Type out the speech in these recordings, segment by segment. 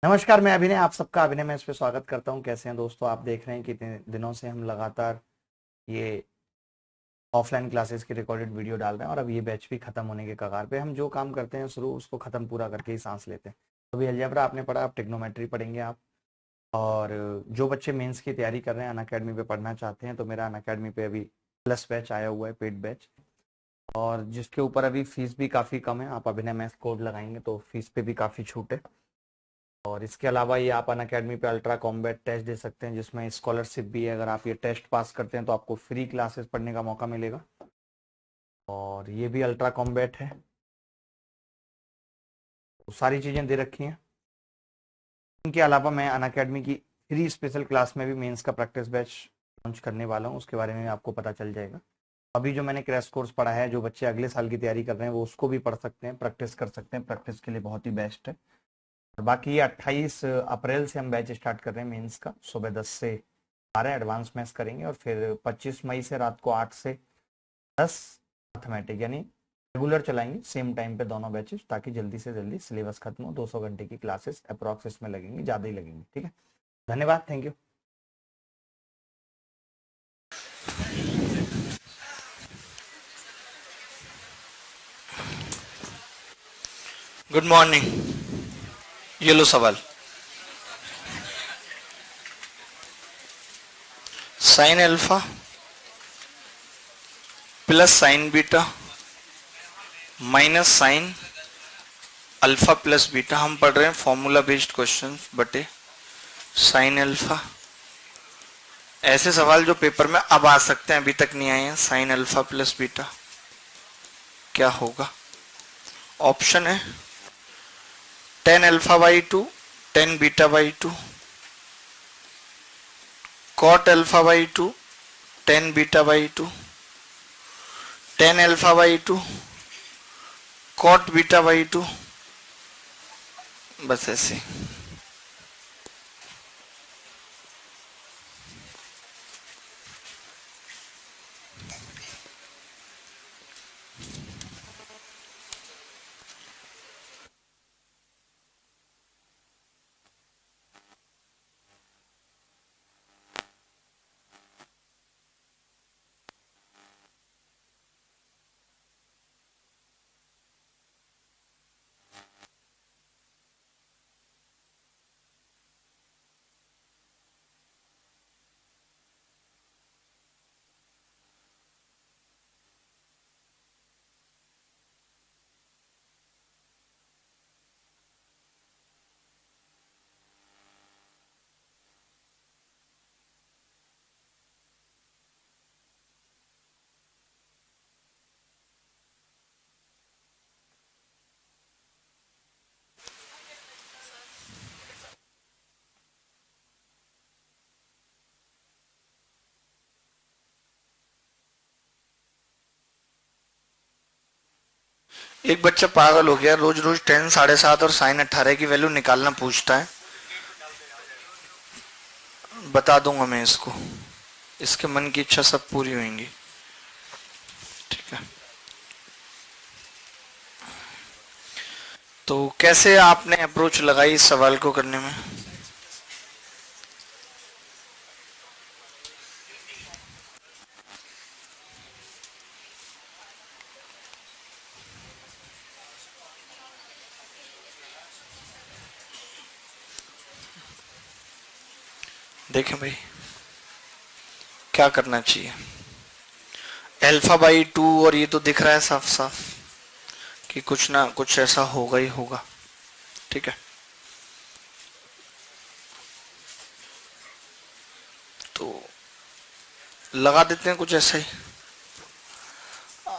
नमस्कार, मैं अभिनय, आप सबका अभिनय में इस पे स्वागत करता हूं। कैसे हैं दोस्तों? आप देख रहे हैं कि इतने दिनों से हम लगातार ये ऑफलाइन क्लासेस की रिकॉर्डेड वीडियो डाल रहे हैं और अब ये बैच भी खत्म होने के कगार पे। हम जो काम करते हैं शुरू, उसको खत्म पूरा करके ही सांस लेते हैं। तो अभी अलजेब्रा आपने पढ़ा, अब ट्रिग्नोमेट्री पढ़ेंगे आप। और जो बच्चे मेंस की तैयारी कर रहे हैं, अनअकैडमी पे पढ़ना चाहते हैं, तो मेरा अनअकैडमी पे अभी प्लस बैच आया हुआ है, पेड बैच, और जिसके ऊपर अभी फीस भी काफ़ी कम है। आप अभिनय मैथ कोड लगाएंगे तो फीस पे भी काफ़ी छूट है। और इसके अलावा ये आप अनअकैडमी पे अल्ट्रा कॉम्बैट टेस्ट दे सकते हैं, जिसमें स्कॉलरशिप भी है। अगर आप ये टेस्ट पास करते हैं तो आपको फ्री क्लासेस पढ़ने का मौका मिलेगा। और ये भी अल्ट्रा कॉम्बैट है, तो सारी चीज़ें दे रखी हैं। इनके अलावा मैं अनअकैडमी की फ्री स्पेशल क्लास में भी मेंस का प्रैक्टिस बैच लॉन्च करने वाला हूँ, उसके बारे में आपको पता चल जाएगा। अभी जो मैंने क्रैश कोर्स पढ़ा है, जो बच्चे अगले साल की तैयारी कर रहे हैं वो उसको भी पढ़ सकते हैं, प्रैक्टिस कर सकते हैं। प्रैक्टिस के लिए बहुत ही बेस्ट है। और बाकी ये 28 अप्रैल से हम बैच स्टार्ट कर रहे हैं मेंस का, सुबह 10 से 12 एडवांस मैथ्स करेंगे, और फिर 25 मई से रात को 8 से 10 मैथमेटिक, यानी रेगुलर चलाएंगे सेम टाइम पे दोनों बैचेस, ताकि जल्दी से जल्दी सिलेबस खत्म हो। 200 घंटे की क्लासेस अप्रॉक्स इसमें लगेंगी, ज़्यादा ही लगेंगी। ठीक है, धन्यवाद, थैंक यू। Good morning. ये लो सवाल। Sign alpha plus sine beta minus sign alpha plus beta. हम पढ़ रहे हैं फॉर्मूला बेस्ड क्वेश्चन बटे साइन अल्फा। ऐसे सवाल जो पेपर में अब आ सकते हैं, अभी तक नहीं आए हैं। साइन अल्फा प्लस बीटा क्या होगा? ऑप्शन है tan alpha by two, tan beta by two, cot alpha by two, tan beta by two, tan alpha by two, cot beta by two. बस ऐसे। एक बच्चा पागल हो गया, रोज रोज टेन 7.5 और साइन 18 की वैल्यू निकालना पूछता है। बता दूंगा मैं इसको, इसके मन की इच्छा सब पूरी होंगी। ठीक है, तो कैसे आपने अप्रोच लगाई इस सवाल को करने में? देखें भाई, क्या करना चाहिए। अल्फा बाई टू, और ये तो दिख रहा है साफ साफ कि कुछ ना कुछ ऐसा होगा ही होगा। ठीक है, तो लगा देते हैं कुछ ऐसा ही।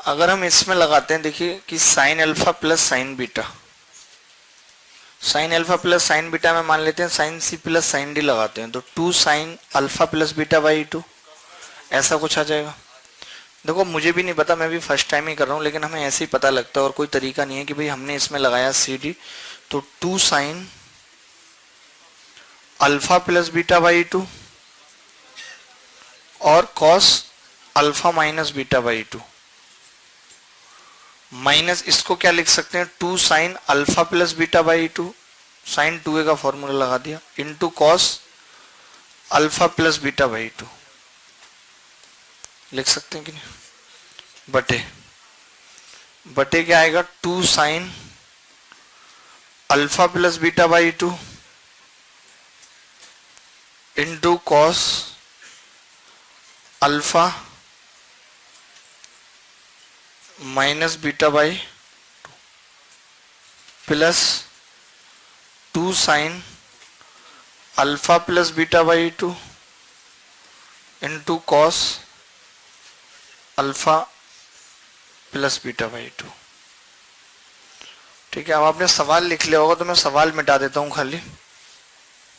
अगर हम इसमें लगाते हैं, देखिए कि sine alpha plus sine beta, sine alpha plus sine beta में मान लेते हैं sine C plus sine D लगाते हैं, तो two sine alpha plus beta by two, ऐसा कुछ आ जाएगा। देखो मुझे भी नहीं पता, मैं भी फर्स्ट टाइम ही कर रहा हूँ, लेकिन हमें ऐसे ही पता लगता है और कोई तरीका नहीं है कि भाई हमने इसमें लगाया सी डी, तो two sine alpha plus beta by two और cos alpha minus beta by two, minus इसको क्या लिख सकते हैं, two sine alpha plus beta by two sine 2a का फॉर्मूला लगा दिया into cos alpha plus beta by 2 लिख सकते हैं कि नहीं, बटे बटे क्या आएगा 2 sign alpha plus beta by 2 into cos alpha minus beta by plus 2 sign alpha plus beta by 2 into cos alpha plus beta by 2। ठीक है, अब आपने सवाल लिख लिया होगा तो मैं सवाल मिटा देता हूं खाली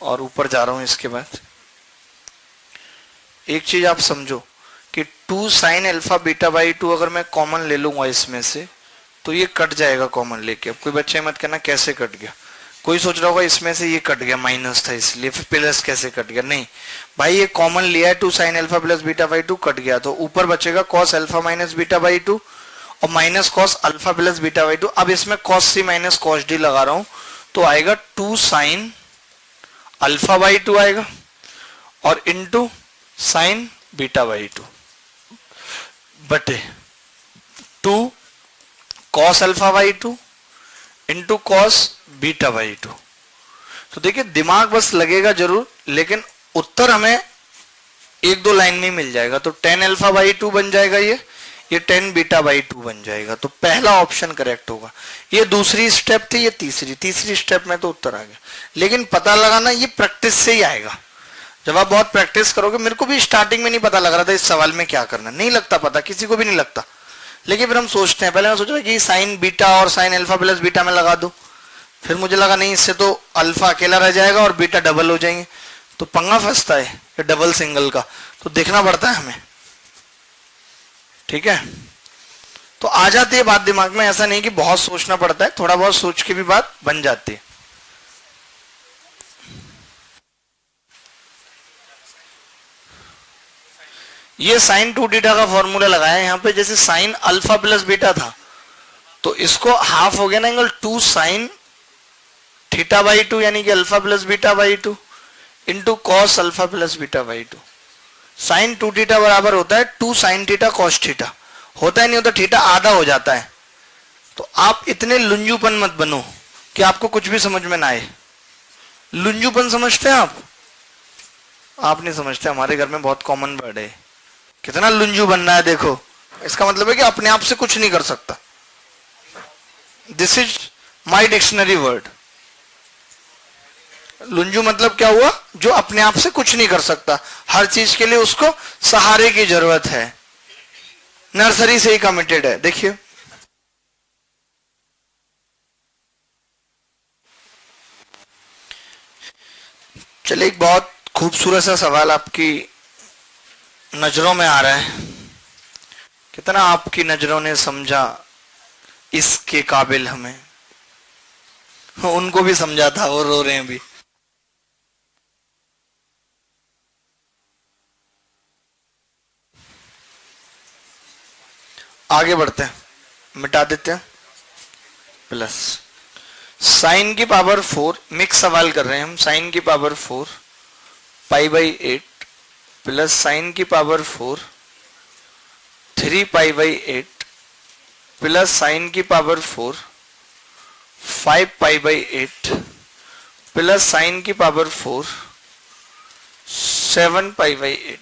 और ऊपर जा रहा हूं। इसके बाद एक चीज आप समझो कि 2 साइन अल्फा बीटा बाई 2 अगर मैं कॉमन ले लूंगा इसमें से तो ये कट जाएगा कॉमन लेके। अब कोई बच्चे मत कहना कैसे कट गया, कोई सोच रहा होगा इसमें से ये कट गया, माइनस था इसलिए, फिर प्लस कैसे कट गया। नहीं भाई, ये कॉमन लिया है 2 sign alpha plus beta by 2, cut गया तो ऊपर बचेगा cos alpha minus beta by 2 और minus cos alpha plus beta by 2। अब इसमें कॉस सी माइनस कॉस डी लगा रहा हूं तो आएगा 2 साइन अल्फा बाई 2 आएगा और इंटू साइन बीटा बाई 2 बटे 2 cos alpha by 2 into cos beta by 2। तो देखिए दिमाग बस लगेगा जरूर, लेकिन उत्तर हमें 1-2 लाइन में मिल जाएगा। तो 10 अल्फा बाई 2 बन जाएगा, ये 10 बीटा बाई 2 बन जाएगा। तो पहला ऑप्शन करेक्ट होगा। ये दूसरी स्टेप थी, ये तीसरी स्टेप में तो उत्तर आ गया। लेकिन पता लगाना ये प्रैक्टिस से ही आएगा। जब आप बहुत प्रैक्टिस करोगे, मेरे को भी स्टार्टिंग में नहीं पता लग रहा था इस सवाल में क्या करना, नहीं लगता पता, किसी को भी नहीं लगता। लेकिन फिर हम सोचते हैं, पहले मैं सोच रहा कि साइन बीटा और साइन अल्फा प्लस बीटा में लगा दो, फिर मुझे लगा नहीं इससे तो अल्फा अकेला रह जाएगा और बीटा डबल हो जाएंगे, तो पंगा फंसता है ये डबल सिंगल का, तो देखना पड़ता है हमें। ठीक है, तो आ जाती है बात दिमाग में, ऐसा नहीं कि बहुत सोचना पड़ता है, थोड़ा बहुत सोच के भी बात बन जाती है। ये साइन 2 थीटा का फॉर्मूला लगाया यहाँ पे, जैसे साइन अल्फा प्लस बीटा था तो इसको हाफ हो गया ना एंगल 2 साइन थीटा बाई 2 यानी कि alpha plus beta by 2 into cos alpha plus beta by 2। Sine 2 theta बराबर होता है 2 साइन थीटा कॉस थीटा, होता है नहीं होता, थीटा आधा हो जाता है। तो आप इतने लुंजूपन मत बनो कि आपको कुछ भी समझ में ना आए। लुंजूपन समझते हैं आप नहीं समझते, हमारे घर में बहुत कॉमन वर्ड है। कितना लुंजू बनना है देखो, इसका मतलब है कि अपने आप से कुछ नहीं कर सकता। This is my dictionary word. लुंजू मतलब क्या हुआ, जो अपने आप से कुछ नहीं कर सकता, हर चीज के लिए उसको सहारे की जरूरत है, नर्सरी से ही कमिटेड है। देखिए चलिए, एक बहुत खूबसूरत सा सवाल आपकी नजरों में आ रहा है, कितना आपकी नजरों ने समझा इसके काबिल हमें, उनको भी समझा था, वो रो रहे हैं अभी। आगे बढ़ते हैं, मिटा देते हैं। प्लस साइन की पावर 4, मिक्स सवाल कर रहे हैं हम, साइन की power 4 pi by 8 plus sine की power 4 3 pi by 8 plus sine की power 4 5 pi by 8 plus sine की पावर 4 7 पाई बाई 8।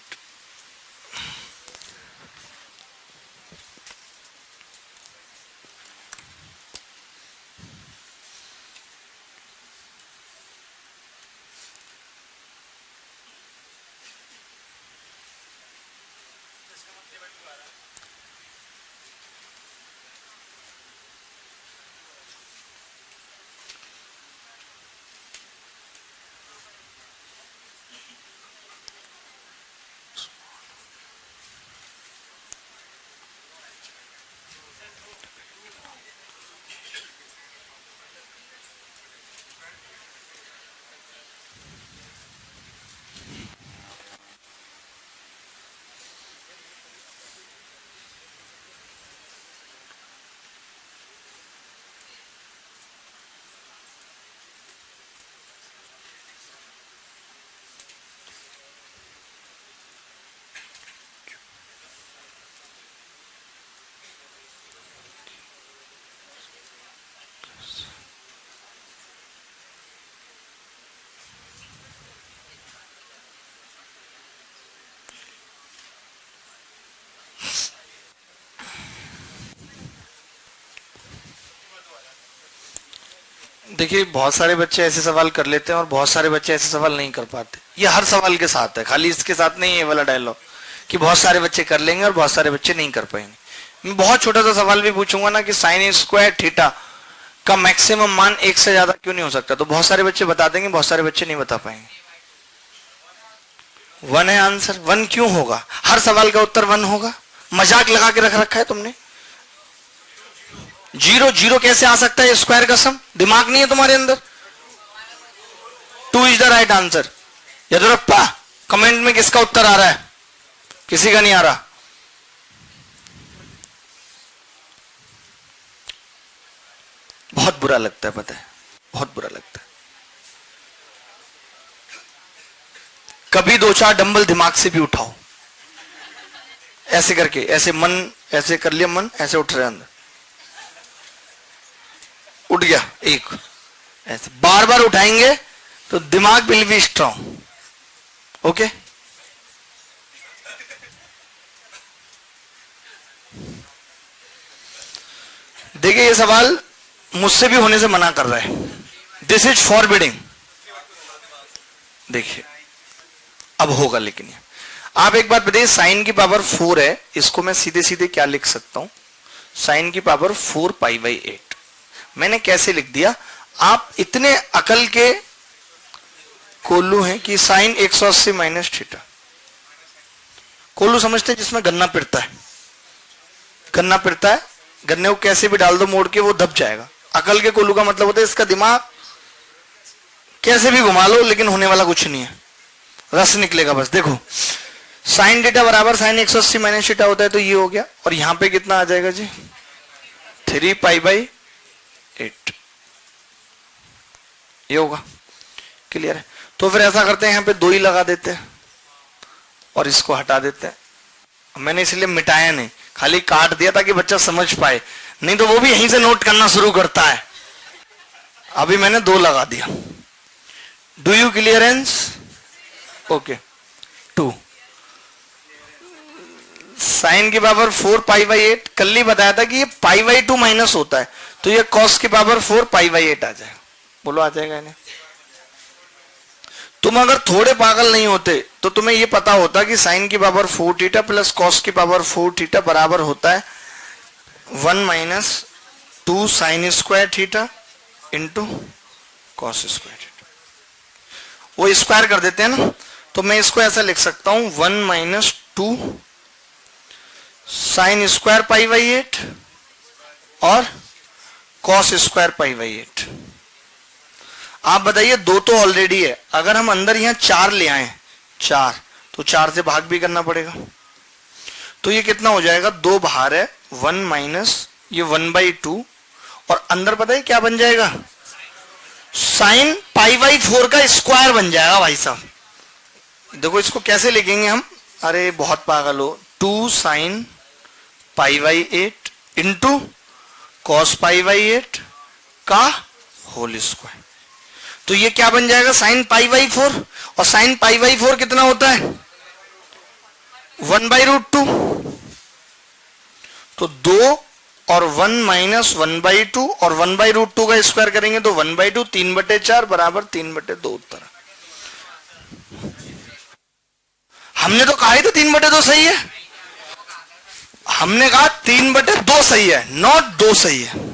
देखिए बहुत सारे बच्चे ऐसे सवाल कर लेते हैं और बहुत सारे बच्चे ऐसे सवाल नहीं कर पाते। ये हर सवाल के साथ है, खाली इसके साथ नहीं है ये वाला डायलॉग कि बहुत सारे बच्चे कर लेंगे और बहुत सारे बच्चे नहीं कर पाएंगे। मैं बहुत छोटा सा सवाल भी पूछूंगा ना कि साइन स्क्वायर थीटा का मैक्सिमम मान 1 से ज्यादा क्यों नहीं हो सकता, तो बहुत सारे बच्चे बता देंगे, बहुत सारे बच्चे नहीं बता पाएंगे। 1 है आंसर। 1 क्यों होगा? हर सवाल का उत्तर 1 होगा? मजाक लगा के रख रखा है तुमने। 0 0 कैसे आ सकता है? स्क्वायर का सम। दिमाग नहीं है तुम्हारे अंदर? 2 is the right answer. Yadurappa comment में किसका उत्तर आ रहा है? किसी का नहीं आ रहा। बहुत बुरा लगता है, पता है, बहुत बुरा लगता है। कभी 2-4 डंबल दिमाग से भी उठाओ, ऐसे करके, ऐसे मन, ऐसे कर लिया मन, ऐसे उठ रहे अंदर, उठ गया एक, ऐसे बार बार उठाएंगे तो दिमाग विल बी स्ट्रांग। ओके, देखिए ये सवाल मुझसे भी होने से मना कर रहा है। This is forbidding. देखिए अब होगा, लेकिन आप एक बात बताइए, साइन की पावर 4 है, इसको मैं सीधे सीधे क्या लिख सकता हूं? साइन की पावर 4 पाई बाई 8। मैंने कैसे लिख दिया? आप इतने अकल के कोल्लू हैं कि साइन 180 माइनस थीटा। कोल्लू समझते हैं जिसमें गन्ना पिरता है, गन्ना पिरता है, गन्ने को कैसे भी डाल दो मोड़ के वो दब जाएगा। अकल के कोल्लू का मतलब होता है इसका दिमाग कैसे भी घुमा लो लेकिन होने वाला कुछ नहीं है, रस निकलेगा बस। देखो साइन थीटा बराबर साइन 180 माइनस थीटा होता है, तो ये हो गया, और यहां पे कितना आ जाएगा जी? 3 पाई बाई 8। ये होगा, क्लियर है? तो फिर ऐसा करते हैं, यहां पे 2 ही लगा देते हैं और इसको हटा देते हैं। मैंने इसलिए मिटाया नहीं, खाली काट दिया ताकि बच्चा समझ पाए, नहीं तो वो भी यहीं से नोट करना शुरू करता है। अभी मैंने 2 लगा दिया। Do you clearance? Okay. 2 sine की पावर 4 पाई बाई 8। कल ही बताया था कि ये पाई बाई 2 माइनस होता है, तो ये कॉस की पावर 4 पाई बाई 8 आ जाएगा। बोलो आ जाएगा नहीं? तुम अगर थोड़े पागल नहीं होते तो तुम्हें ये पता होता कि साइन की पावर 4 थीटा प्लस कॉस की पावर 4 थीटा बराबर होता है 1 minus 2 sine square theta into cos square theta. वो स्क्वायर कर देते हैं ना, तो मैं इसको ऐसा लिख सकता हूं 1 minus 2 sine square pi by 8 और कॉस स्क्वायर पाई बाई 8। आप बताइए 2 तो ऑलरेडी है, अगर हम अंदर यहां 4 ले आए, 4, तो 4 से भाग भी करना पड़ेगा, तो ये कितना हो जाएगा? 2 बाहर है, 1 माइनस ये 1/2, और अंदर पता है क्या बन जाएगा? साइन पाई बाई 4 का स्क्वायर बन जाएगा भाई साहब। देखो इसको कैसे लिखेंगे हम? अरे बहुत पागल हो। 2 sine pi by 8 into cos pi by 8 का होल स्क्वायर, तो ये क्या बन जाएगा? साइन पाई बाई 4, और साइन पाई बाई 4 कितना होता है? 1/√2। तो 2 और 1 माइनस 1/2 और 1/√2 का स्क्वायर करेंगे तो 1/2, 3/4 बराबर 3/2 उत्तर। हमने तो कहा ही था 3/2 सही है, हमने कहा 3/2 सही है, नॉट 2 सही है।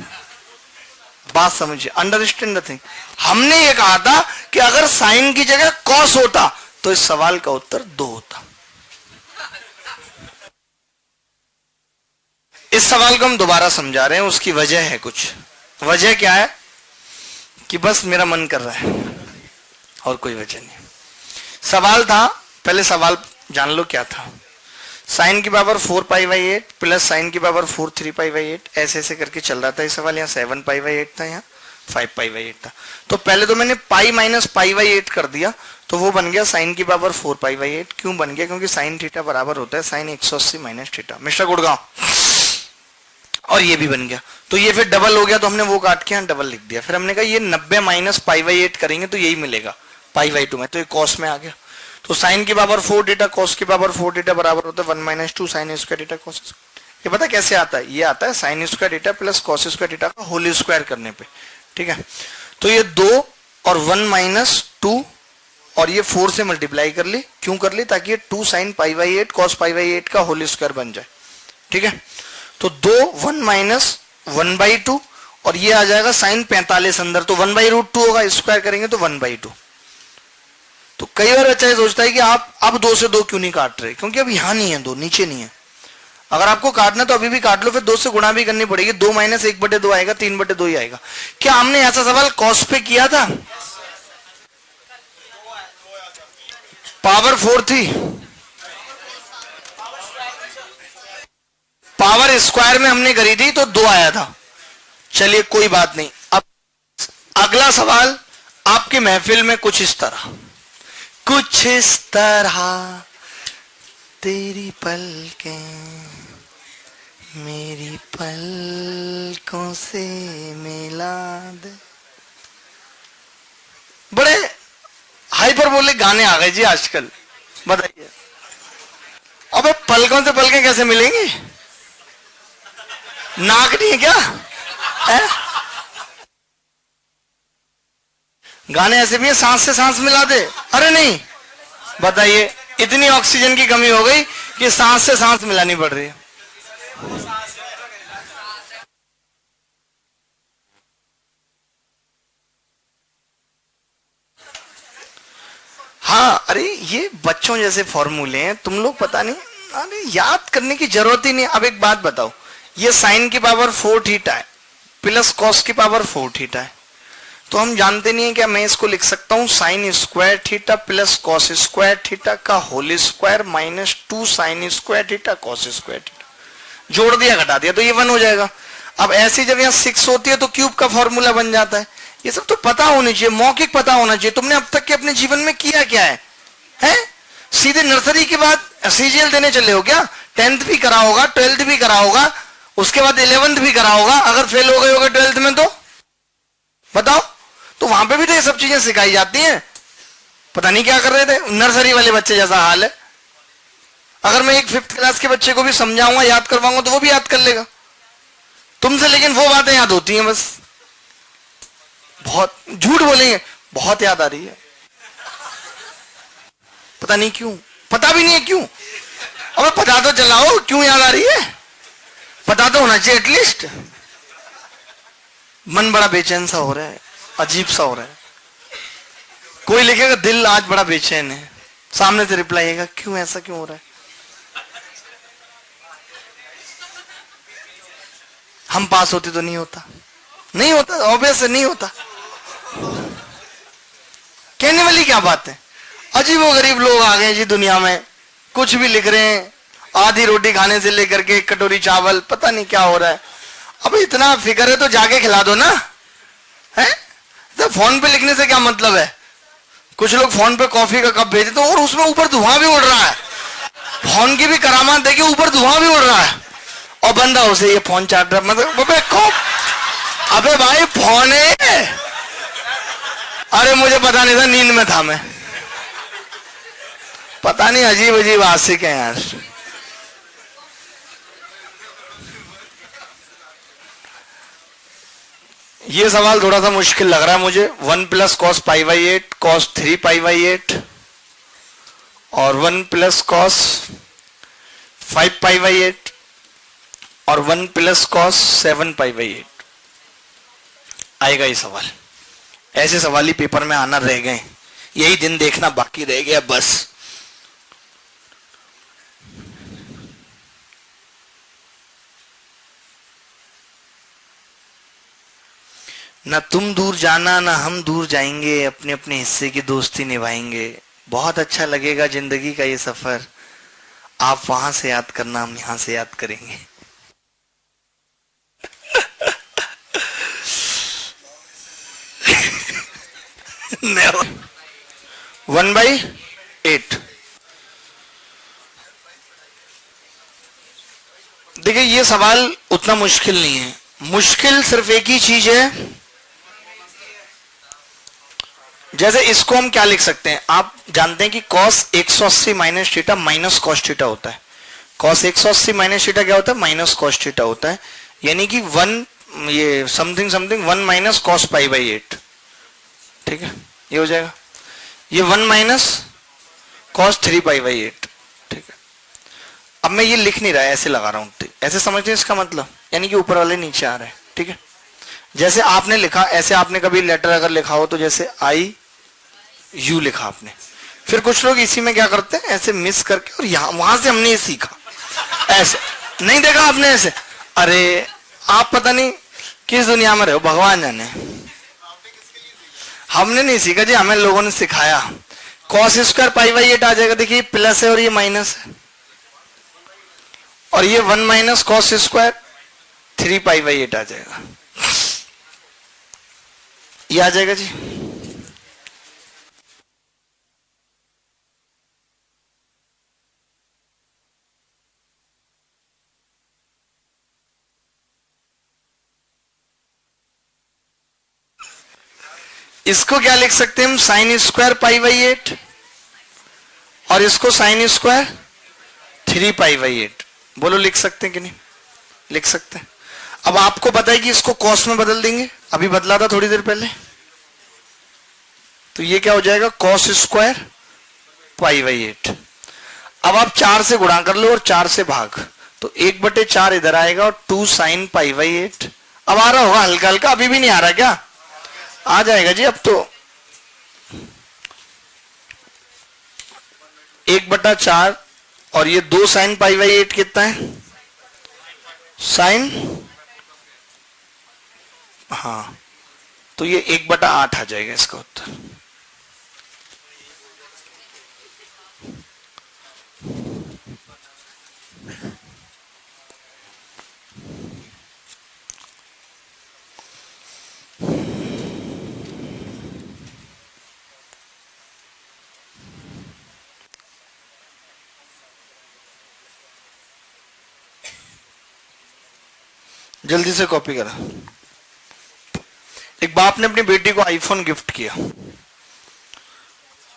बात समझिए, अंडरस्टैंड द थिंग। हमने ये कहा था कि अगर साइन की जगह कॉस होता तो इस सवाल का उत्तर 2 होता। इस सवाल को हम दोबारा समझा रहे हैं, उसकी वजह है कुछ। वजह क्या है? कि बस मेरा मन कर रहा है और कोई वजह नहीं। सवाल था, पहले सवाल जान लो क्या था। साइन की power 4 pi by 8 plus sine की पावर 4 3 पाई बाई 8, ऐसे ऐसे करके चल रहा था ये सवाल। यहाँ 7 पाई बाई 8 था, यहाँ 5 पाई बाई 8 था। तो पहले तो मैंने पाई माइनस पाई बाई 8 कर दिया, तो वो बन गया साइन की पावर 4 पाई बाई 8। क्यों बन गया? क्योंकि साइन थीटा बराबर होता है sine 180 minus theta. Mister Gurgaon, और ये भी बन गया, तो ये फिर डबल हो गया, तो हमने वो काट के यहाँ डबल लिख दिया। फिर हमने कहा ये 90 माइनस पाई बाई 8 करेंगे तो यही मिलेगा पाई बाई 2 में, तो ये कॉस में आ गया। तो साइन की पावर 4 थीटा कॉस की पावर 4 थीटा बराबर होता है 1 minus 2 sine square theta cos. ये पता कैसे आता है? ये आता है sign square theta plus cos square theta का होल स्क्वायर करने पे, ठीक है। तो ये 2 और 1 माइनस 2 और ये 4 से मल्टीप्लाई कर ली। क्यों कर ली? ताकि ये 2 sine pi by 8 cos pi by 8 का होल स्क्वायर बन जाए। ठीक है, तो 2 1 माइनस 1/2 और ये आ जाएगा साइन 45 अंदर, तो 1/√2 होगा, स्क्वायर करेंगे तो 1/2। तो कई बार बच्चा ये सोचता है कि आप अब 2 से 2 क्यों नहीं काट रहे, क्योंकि अब यहां नहीं है, 2 नीचे नहीं है। अगर आपको काटना तो अभी भी काट लो, फिर 2 से गुणा भी करनी पड़ेगी। 2 माइनस 1/2 आएगा, 3/2 ही आएगा। क्या हमने ऐसा सवाल कॉस पे किया था? पावर 4 थी, पावर स्क्वायर में हमने करी थी तो 2 आया था। चलिए कोई बात नहीं। अब अगला सवाल आपके महफिल में कुछ इस तरह, कुछ इस तरह तेरी पलकें मेरी पलकों से मिला दे। बड़े हाइपरबोलिक गाने आ गए जी आजकल, बताइए। अबे पलकों से पलकें कैसे मिलेंगी? नाक नहीं है क्या है? गाने ऐसे भी है, सांस से सांस मिला दे। अरे नहीं, बताइए, इतनी ऑक्सीजन की कमी हो गई कि सांस से सांस मिलानी पड़ रही है। हाँ, अरे ये बच्चों जैसे फॉर्मूले हैं, तुम लोग पता नहीं, अरे याद करने की जरूरत ही नहीं। अब एक बात बताओ, ये साइन की पावर 4 थीटा है प्लस कॉस की पावर 4 थीटा है, तो हम जानते नहीं है क्या? मैं इसको लिख सकता हूं sine square theta plus cos square theta का whole square minus 2 sine square theta cos square theta. जोड़ दिया घटा दिया तो ये 1 हो जाएगा। अब ऐसी जब यहाँ 6 होती है तो क्यूब का फॉर्मूला बन जाता है। ये सब तो पता होनी चाहिए, मौखिक पता होना चाहिए। तुमने अब तक के अपने जीवन में किया क्या है? हैं? सीधे नर्सरी के बाद सीजीएल देने चले हो क्या? 10th भी करा होगा, 12th भी करा होगा, उसके बाद 11th भी करा होगा। अगर फेल हो गए होगे 12th में तो बताओ, तो वहां पे भी तो ये सब चीजें सिखाई जाती हैं। पता नहीं क्या कर रहे थे, नर्सरी वाले बच्चे जैसा हाल है। अगर मैं एक 5th क्लास के बच्चे को भी समझाऊंगा, याद करवाऊंगा, तो वो भी याद कर लेगा तुमसे, लेकिन वो बातें याद होती हैं बस। बहुत झूठ बोलेंगे, बहुत याद आ रही है, पता नहीं क्यों, पता भी नहीं है क्यों। अब पता तो चलाओ क्यों याद आ रही है, पता तो होना चाहिए एटलीस्ट। मन बड़ा बेचैन सा हो रहा है, अजीब सा हो रहा है। कोई लिखेगा दिल आज बड़ा बेचैन है, सामने से रिप्लाई आएगा क्यों, ऐसा क्यों हो रहा है? हम पास होते तो नहीं होता, नहीं होता, ऑब्वियस नहीं होता। कहने वाली क्या बात है? अजीबो गरीब लोग आ गए जी दुनिया में, कुछ भी लिख रहे हैं, आधी रोटी खाने से लेकर के एक कटोरी चावल, पता नहीं क्या हो रहा है। अब इतना फिक्र है तो जाके खिला दो ना, है? तो फोन पे लिखने से क्या मतलब है? कुछ लोग फोन पे कॉफी का कप भेजते तो और उसमें ऊपर धुआं भी उड़ रहा है। फोन की भी करामात देखिए, ऊपर धुआं भी उड़ रहा है और बंदा उसे ये फोन चाट रहा, मतलब अबे भाई फोन है। अरे मुझे पता नहीं था, नींद में था मैं, पता नहीं, अजीब अजीब आशिक है यार। ये सवाल थोड़ा सा मुश्किल लग रहा है मुझे। 1 plus cos pi by 8 cos 3 pi by 8 और 1 प्लस कॉस 5 पाई बाई 8 और 1 प्लस कॉस 7 पाई बाई 8 आएगा ये सवाल। ऐसे सवाल ही पेपर में आना रह गए, यही दिन देखना बाकी रह गया बस। ना तुम दूर जाना ना हम दूर जाएंगे, अपने अपने हिस्से की दोस्ती निभाएंगे। बहुत अच्छा लगेगा जिंदगी का ये सफर, आप वहां से याद करना, हम यहां से याद करेंगे। 1/8। देखिए ये सवाल उतना मुश्किल नहीं है, मुश्किल सिर्फ एक ही चीज है। जैसे इसको हम क्या लिख सकते हैं, आप जानते हैं कि cos 180 minus theta minus cos theta होता है। cos 180 माइनस थीटा क्या होता है? माइनस कॉस थीटा होता है। यानी कि 1 ये something something 1 minus cos pi by 8, ठीक है, ये हो जाएगा। ये 1 माइनस कॉस 3π/8, ठीक है। अब मैं ये लिख नहीं रहा, ऐसे लगा रहा हूं, ऐसे समझते हैं इसका मतलब, यानी कि ऊपर वाले नीचे आ रहे हैं, ठीक है। जैसे आपने लिखा, ऐसे आपने कभी लेटर अगर लिखा हो तो जैसे IU लिखा आपने, फिर कुछ लोग इसी में क्या करते हैं, ऐसे मिस करके, और यहां वहां से हमने ये सीखा, ऐसे नहीं देखा आपने ऐसे। अरे आप पता नहीं किस दुनिया में रहे हो, भगवान जाने। हमने नहीं सीखा जी, हमें लोगों ने सिखाया। कॉस स्क्वायर π/8 आ जाएगा, देखिए प्लस है और ये माइनस है, और ये 1 माइनस कॉस स्क्वायर 3π/8 आ जाएगा, ये आ जाएगा जी। इसको क्या लिख सकते हैं हम, साइन स्क्वायर π/8, और इसको साइन स्क्वायर 3π/8। बोलो लिख सकते हैं कि नहीं लिख सकते हैं। अब आपको पता है कि इसको कॉस में बदल देंगे, अभी बदला था थोड़ी देर पहले, तो ये क्या हो जाएगा, कॉस स्क्वायर π/8। अब आप 4 से गुणा कर लो और 4 से भाग, तो 1/4 इधर आएगा और 2 साइन π/8। अब आ रहा होगा हल्का हल्का, अभी भी नहीं आ रहा क्या, आ जाएगा जी अब तो। 1/4 और ये 2 साइन π/8 कितना है, साइन, हाँ, तो ये 1/8 आ जाएगा इसका उत्तर। जल्दी से कॉपी करा। एक बाप ने अपनी बेटी को आईफोन गिफ्ट किया।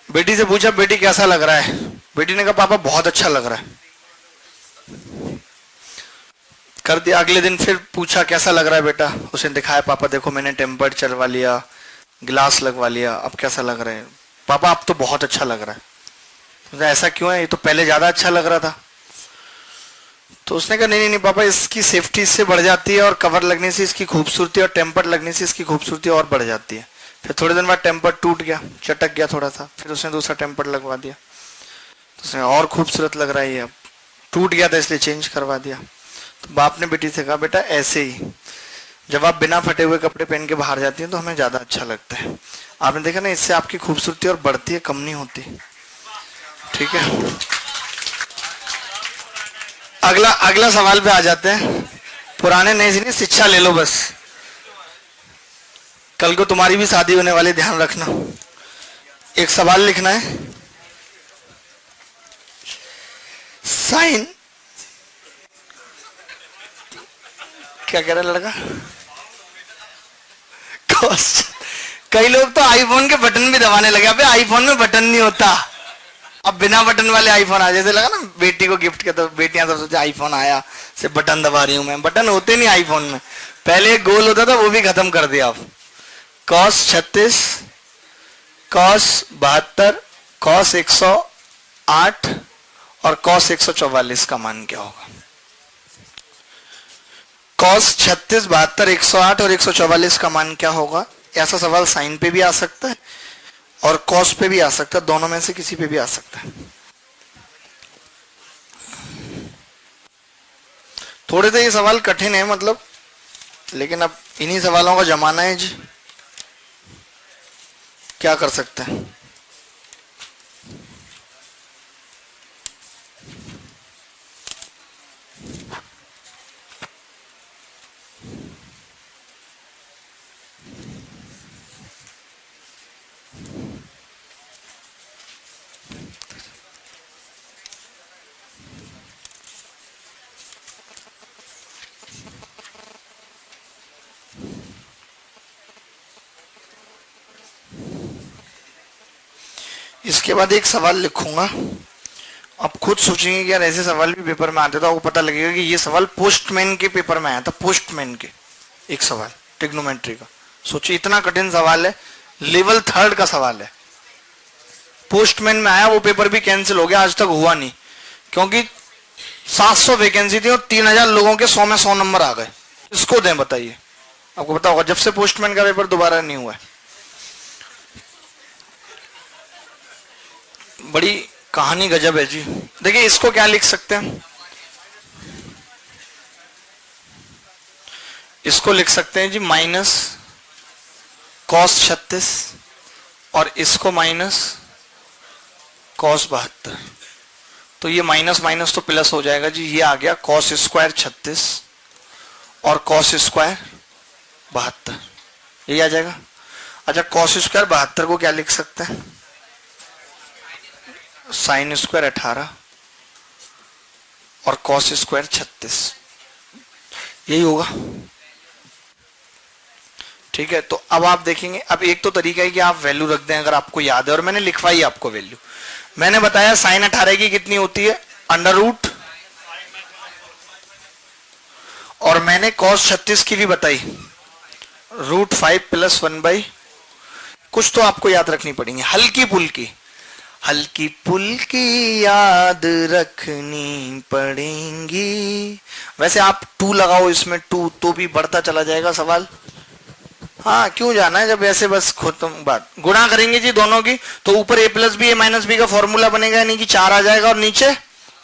बेटी से पूछा, बेटी कैसा लग रहा है? बेटी ने कहा, पापा बहुत अच्छा लग रहा है। कर दिया। अगले दिन फिर पूछा, कैसा लग रहा है बेटा? उसने दिखाया, पापा देखो मैंने टेम्पर्ड चलवा लिया, गिलास लगवा लिया, अब कैसा लग रहा है? पापा अब तो बहुत अच्छा लग रहा है। ऐसा क्यों है, ये तो पहले ज्यादा अच्छा लग रहा था। तो उसने कहा, नहीं नहीं नहीं पापा, इसकी सेफ्टी इससे बढ़ जाती है, और कवर लगने से इसकी खूबसूरती, और टेम्पर लगने से इसकी खूबसूरती और बढ़ जाती है। फिर थोड़े दिन बाद टेम्पर टूट गया, चटक गया थोड़ा सा, फिर उसने दूसरा टेम्पर लगवा दिया, तो उसने और खूबसूरत लग रहा है ये, अब टूट गया था इसलिए चेंज करवा दिया। तो बाप ने बेटी से कहा, बेटा ऐसे ही जब आप बिना फटे हुए कपड़े पहन के बाहर जाती हैं तो हमें ज्यादा अच्छा लगता है। आपने देखा ना, इससे आपकी खूबसूरती और बढ़ती है, कम नहीं होती। ठीक है, अगला सवाल पे आ जाते हैं। पुराने नए से नहीं, शिक्षा ले लो बस, कल को तुम्हारी भी शादी होने वाली, ध्यान रखना। एक सवाल लिखना है, साइन, क्या कह रहा है लड़का, कॉस। कई लोग तो आईफोन के बटन भी दबाने लगे। अबे आईफोन में बटन नहीं होता, अब बिना बटन वाले आईफोन आ, जैसे लगा ना बेटी को गिफ्ट किया तो बेटियां सब सोचे आईफोन आया, से बटन दबा रही हूं मैं। बटन होते नहीं आईफोन में, पहले एक गोल होता था, वो भी खत्म कर दिया अब। कॉस 36, कॉस 72, कॉस 108 और कॉस 144 का मान क्या होगा? कॉस 36, 72, 108 और 144 का मान क्या होगा? ऐसा सवाल साइन पे भी आ सकता है और कॉस पे भी आ सकता है, दोनों में से किसी पे भी आ सकता है। थोड़े से ये सवाल कठिन है मतलब, लेकिन अब इन्हीं सवालों का जमाना है जी, क्या कर सकते हैं। इसके बाद एक सवाल लिखूंगा, आप खुद सोचेंगे कि यार ऐसे सवाल भी पेपर में आते, तो आपको पता लगेगा कि ये सवाल पोस्टमैन के पेपर में आया था। पोस्टमैन के एक सवाल ट्रिग्नोमेट्री का, सोचिए इतना कठिन सवाल है, लेवल 3 का सवाल है, पोस्टमैन में आया, वो पेपर भी कैंसिल हो गया, आज तक हुआ नहीं, क्योंकि 700 वैकेंसी थी और 3000 लोगों के 100 में 100 नंबर आ गए। इसको दें बताइए, आपको पता होगा, जब से पोस्टमैन का पेपर दोबारा नहीं हुआ है। बड़ी कहानी गजब है जी। देखिए इसको क्या लिख सकते हैं, इसको लिख सकते हैं जी माइनस कॉस 36 और इसको माइनस कॉस 72। तो ये माइनस माइनस तो प्लस हो जाएगा जी, ये आ गया कॉस स्क्वायर 36 और कॉस स्क्वायर 72, ये आ जाएगा। अच्छा कॉस स्क्वायर 72 को क्या लिख सकते हैं, साइन स्क्वायर 18 और कॉस स्क्वायर 36, यही होगा। ठीक है, तो अब आप देखेंगे, अब एक तो तरीका है कि आप वैल्यू रख दें अगर आपको याद है, और मैंने लिखवाई आपको वैल्यू। मैंने बताया साइन 18 की कितनी होती है, अंडर रूट, और मैंने कॉस 36 की भी बताई, √5 + 1/, कुछ तो आपको याद रखनी पड़ेंगी, हल्की पुल्की, हल्की पुल्की याद रखनी पड़ेंगी। वैसे आप 2 लगाओ इसमें, 2 तो भी बढ़ता चला जाएगा सवाल। हाँ क्यों जाना है, जब ऐसे बस खत्म बात। गुणा करेंगे जी दोनों की, तो ऊपर a + b a - b का फॉर्मूला बनेगा, यानी कि 4 आ जाएगा, और नीचे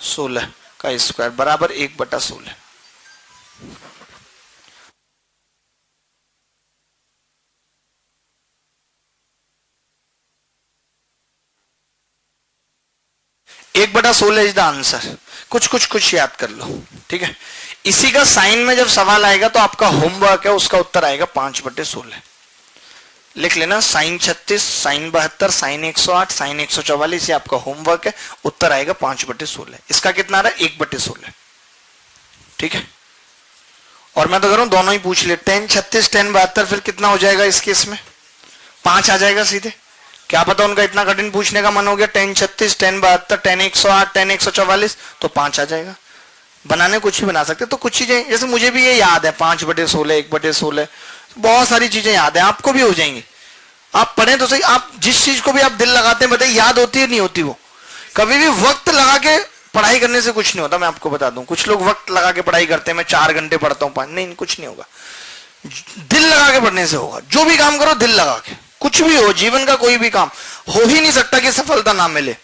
16 का स्क्वायर बराबर 1/16। एक बटा 16 इज द आंसर। कुछ याद कर लो, ठीक है। इसी का साइन में जब सवाल आएगा तो आपका होमवर्क है, उसका उत्तर आएगा 5/16। लिख लेना, साइन 36, साइन 72, साइन 108, साइन 144, ये आपका होमवर्क है, उत्तर आएगा 5/16। इसका कितना आ रहा है, 1/16, ठीक है। और मैं तो कह रहा हूं दोनों ही पूछ ले, tan 36 tan 72, फिर कितना हो जाएगा इस केस में, 5 आ जाएगा सीधे। क्या पता उनका इतना कठिन पूछने का मन हो गया, tan 36 tan 72 tan 108 tan 144, तो 5 आ जाएगा। बनाने कुछ ही बना सकते, तो कुछ चीजें जैसे मुझे भी ये याद है, 5/16, 1/16, बहुत सारी चीजें याद है, आपको भी हो जाएंगी। आप पढ़ें तो सही, आप जिस चीज को भी आप दिल लगाते हैं, बताइए याद होती है नहीं होती। वो कभी भी वक्त लगा के पढ़ाई करने से कुछ नहीं होता, मैं आपको बता दूं। कुछ लोग वक्त लगा के पढ़ाई करते हैं, मैं 4 घंटे पढ़ता हूं 5, नहीं कुछ नहीं होगा। दिल लगा के पढ़ने से होगा, जो भी काम करो दिल लगा के, कुछ भी हो, जीवन का कोई भी काम हो ही नहीं सकता कि सफलता ना मिले।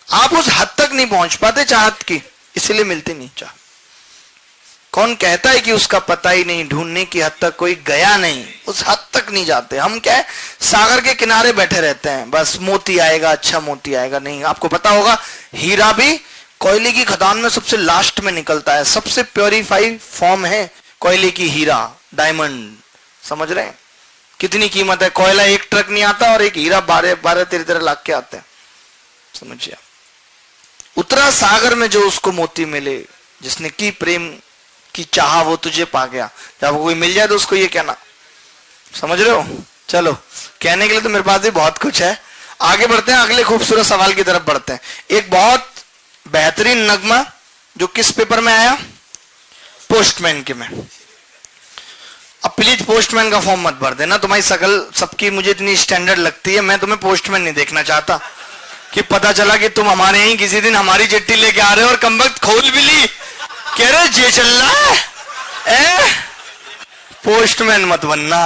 आप उस हद तक नहीं पहुंच पाते चाहत की, इसलिए मिलती नहीं चाह। कौन कहता है कि उसका पता ही नहीं, ढूंढने की हद तक कोई गया नहीं, उस हद तक नहीं जाते। हम क्या है, सागर के किनारे बैठे रहते हैं, बस मोती आएगा, अच्छा मोती आएगा, नहीं। आपको पता होगा हीरा भी कोयले की खदान में सबसे लास्ट में निकलता है, सबसे प्योरीफाइड फॉर्म है कोयले की हीरा, डायमंड। समझ रहे हैं कितनी कीमत है, कोयला 1 ट्रक नहीं आता और एक हीरा 12-13 लाख के आते हैं, समझिए। उतरा सागर में जो उसको मोती मिले, जिसने की प्रेम की चाहा वो तुझे पा गया। जब कोई मिल जाए तो उसको ये कहना, समझ रहे हो। चलो कहने के लिए तो मेरे पास भी बहुत कुछ है, आगे बढ़ते हैं, अगले खूबसूरत सवाल की तरफ बढ़ते हैं। एक बहुत बेहतरीन नगमा जो किस पेपर में आया, पोस्टमैन के में। अब प्लीज पोस्टमैन का फॉर्म मत भर देना, तुम्हारी शकल सबकी मुझे इतनी स्टैंडर्ड लगती है, मैं तुम्हें पोस्टमैन नहीं देखना चाहता कि पता चला कि तुम हमारे यहीं किसी दिन हमारी चिट्ठी लेके आ रहे हो और कम वक्त खोल भी ली, कह रहे जे चल रहा है। पोस्टमैन मत बनना,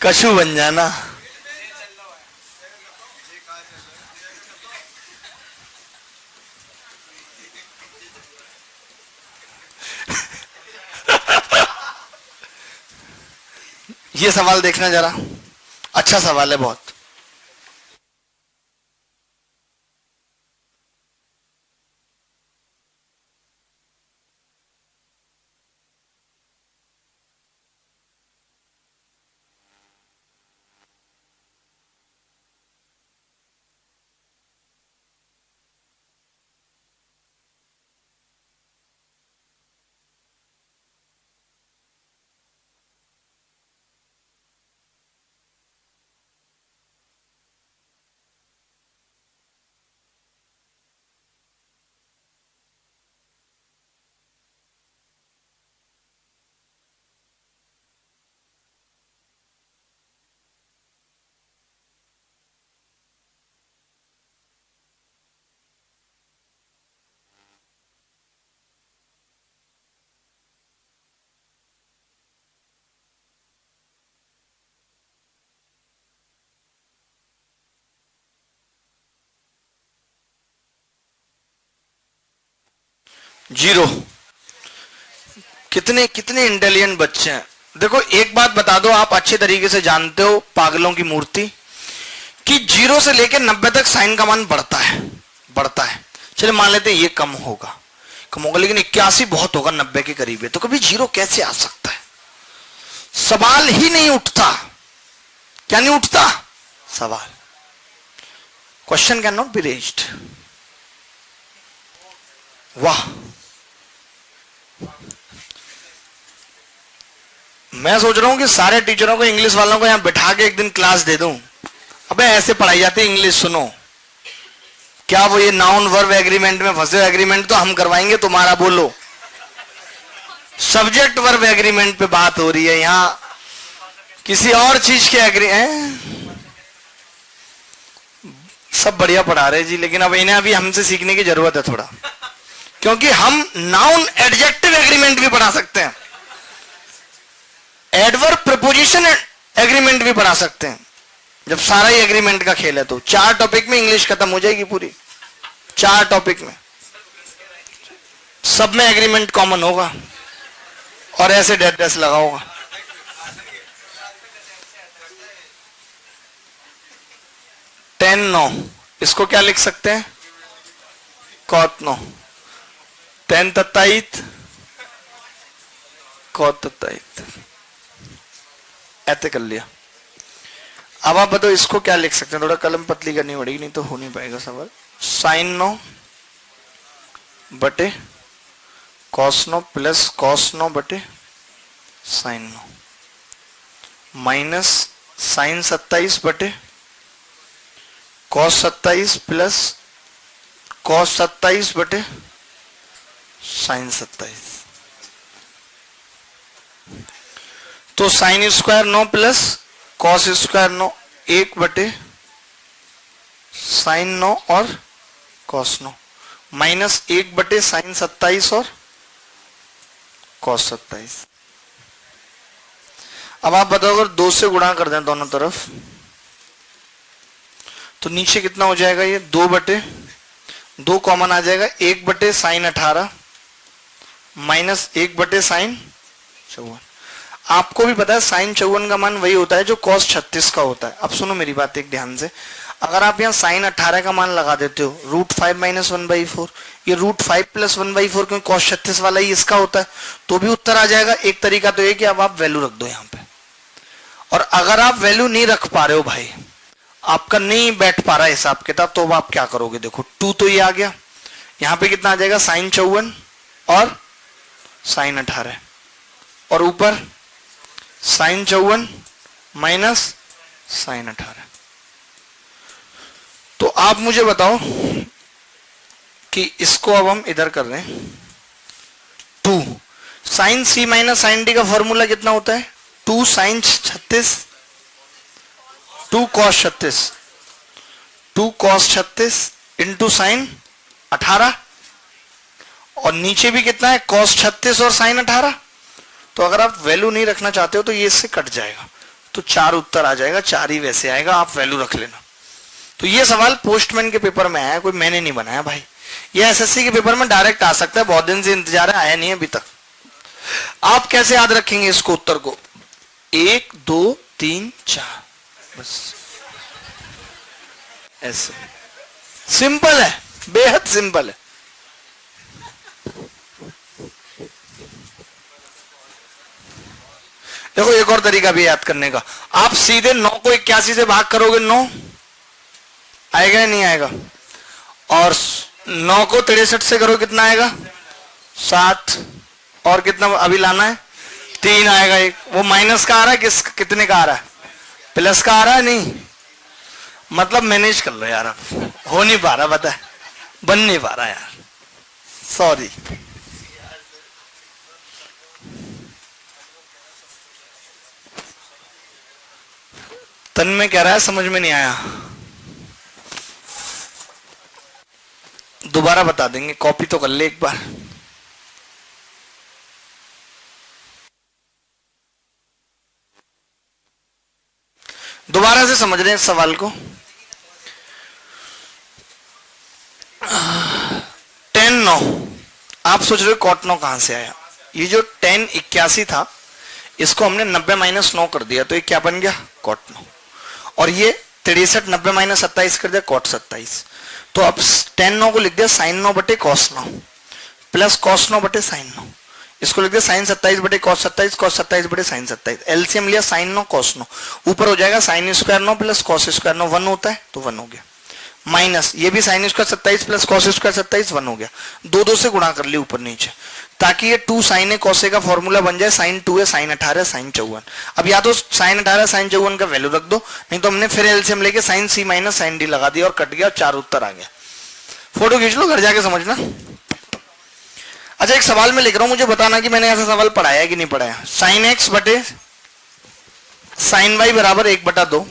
कशु बन जाना। ये सवाल देखना जरा, अच्छा सवाल है बहुत। जीरो। कितने कितने इंटेलिजेंट बच्चे हैं। देखो एक बात बता दो, आप अच्छे तरीके से जानते हो पागलों की मूर्ति, कि 0 से लेकर 90 तक साइन का मान बढ़ता है, बढ़ता है। चलिए मान लेते हैं ये कम होगा, लेकिन 81 बहुत होगा, 90 के करीब है, तो कभी 0 कैसे आ सकता है? सवाल ही नहीं उठता। क्या नहीं उठता? सवाल। Question can not be raised. वाह, मैं सोच रहा हूं कि सारे टीचरों को, इंग्लिश वालों को यहां बिठा के एक दिन क्लास दे दूं। अबे ऐसे पढ़ाई जाती है इंग्लिश, सुनो। क्या वो ये नाउन वर्ब एग्रीमेंट में फंसे? एग्रीमेंट तो हम करवाएंगे तुम्हारा, बोलो। सब्जेक्ट वर्ब एग्रीमेंट पे बात हो रही है यहां, किसी और चीज के सब बढ़िया पढ़ा रहे जी, लेकिन अब इन्हें अभी हमसे सीखने की जरूरत है थोड़ा, क्योंकि हम नाउन एडजेक्टिव एग्रीमेंट भी पढ़ा सकते हैं, एडवर्ब प्रपोजिशन एग्रीमेंट भी पढ़ा सकते हैं। जब सारा ही एग्रीमेंट का खेल है तो 4 टॉपिक में इंग्लिश खत्म हो जाएगी पूरी। 4 टॉपिक में सब में एग्रीमेंट कॉमन होगा और ऐसे डेस लगा होगा। टेन नो, इसको क्या लिख सकते हैं? कॉट नो। 10 तत्ताइत, कॉट तत्ताइत, ऐसे कर लिया। अब आप बताओ इसको क्या लिख सकते हैं? थोड़ा कलम पतली करनी पड़ेगी, नहीं तो हो नहीं पाएगा सवाल। साइन नो बटे कॉस नो प्लस कॉस नो बटे साइन नो, माइनस साइन 27 बटे कॉस 27 प्लस कॉस 27 बटे साइन 27। तो sine square 9 plus cos square 9, 1 बटे साइन 9 और कॉस 9, माइनस 1 बटे साइन 27 और कॉस 27। अब आप बताओ अगर 2 से गुणा कर दें दोनों तरफ तो नीचे कितना हो जाएगा? ये 2 बटे 2 कॉमन आ जाएगा, 1 बटे साइन 18 माइनस 1 बटे साइन 54। आपको भी पता है साइन 54 का मान वही होता है जो कॉस 36 का होता है। अब सुनो मेरी बात एक ध्यान से, अगर आप यहाँ साइन 18 का मान लगा देते हो √5 माइनस 1/4, ये √5 प्लस 1/4 क्योंकि कॉस 36 वाला ही इसका होता है, तो भी उत्तर आ जाएगा। एक तरीका तो ये कि अब आप वैल्यू रख दो यहाँ पे, और अगर आप वैल्यू नहीं रख पा रहे हो भाई, आपका नहीं बैठ पा रहा है हिसाब किताब, तो आप क्या करोगे? देखो 2 तो ये आ गया, यहाँ पे कितना आ जाएगा? साइन 54 और साइन 18, और ऊपर साइन 54 माइनस साइन 18। तो आप मुझे बताओ कि इसको अब हम इधर कर रहे हैं 2 sine C minus sine D का फॉर्मूला कितना होता है? 2 sine 36 2 cos 36 2 cos 36 into sine 18, और नीचे भी कितना है? कॉस 36 और साइन 18। तो अगर आप वैल्यू नहीं रखना चाहते हो तो ये इससे कट जाएगा, तो 4 उत्तर आ जाएगा, 4 ही वैसे आएगा, आप वैल्यू रख लेना। तो ये सवाल पोस्टमैन के पेपर में आया, कोई मैंने नहीं बनाया भाई, ये एसएससी के पेपर में डायरेक्ट आ सकता है, बहुत दिन से इंतजार है, आया नहीं है अभी तक। आप कैसे याद रखेंगे इसको? उत्तर को 1 2 3 4 बस ऐसे सिंपल है, बेहद सिंपल है। देखो एक और तरीका भी याद करने का, आप सीधे 9 को 81 से भाग करोगे, 9 आएगा या नहीं आएगा? और 9 को 63 से करो, कितना आएगा? 7, और कितना अभी लाना है? 3 आएगा। एक वो माइनस का आ रहा है, कितने का आ रहा है? प्लस का आ रहा है। नहीं मतलब मैनेज कर लो यार, अब हो नहीं पा रहा, पता है, बन नहीं पा रहा यार, सॉरी। तन में कह रहा है समझ में नहीं आया, दोबारा बता देंगे, कॉपी तो कर ले एक बार। दोबारा से समझ रहे हैं इस सवाल को। 10 9 आप सोच रहे हो cot 9 कहां से आया? ये जो tan 81 था इसको हमने 90 माइनस 9 कर दिया तो ये क्या बन गया? cot 9। और ये 63 90 माइनस 27 कर दिया cot 27। तो अब tan 9 को लिख दिया sin 9 बटे cos 9 प्लस cos 9 बटे sin 9। इसको लिख दिया sin 27 बटे cos 27 cos 27 बटे sin 27। एलसीएम लिया sin 9 cos 9, ऊपर हो जाएगा sin square 9 plus cos square 9 1 होता है तो 1 हो गया, माइनस ये भी sin square 27 plus cos square 27 1 हो गया। दो दो से गुणा कर लिया ऊपर नीचे ताकि ये 2 sin cos का फॉर्मूला बन जाए sin 2 है sin 18 sin 54। अब या तो sin 18 sin 54 का वैल्यू रख दो, नहीं तो हमने फिर एलसीएम लेके sin c minus sin d लगा दिया और कट गया, 4 उत्तर आ गया। फोटो खींच लो, घर जाके समझना। अच्छा एक सवाल में लिख रहा हूं, मुझे बताना कि मैंने ऐसा सवाल पढ़ाया है कि नहीं पढ़ाया। sin x बटे sin y बराबर 1/2।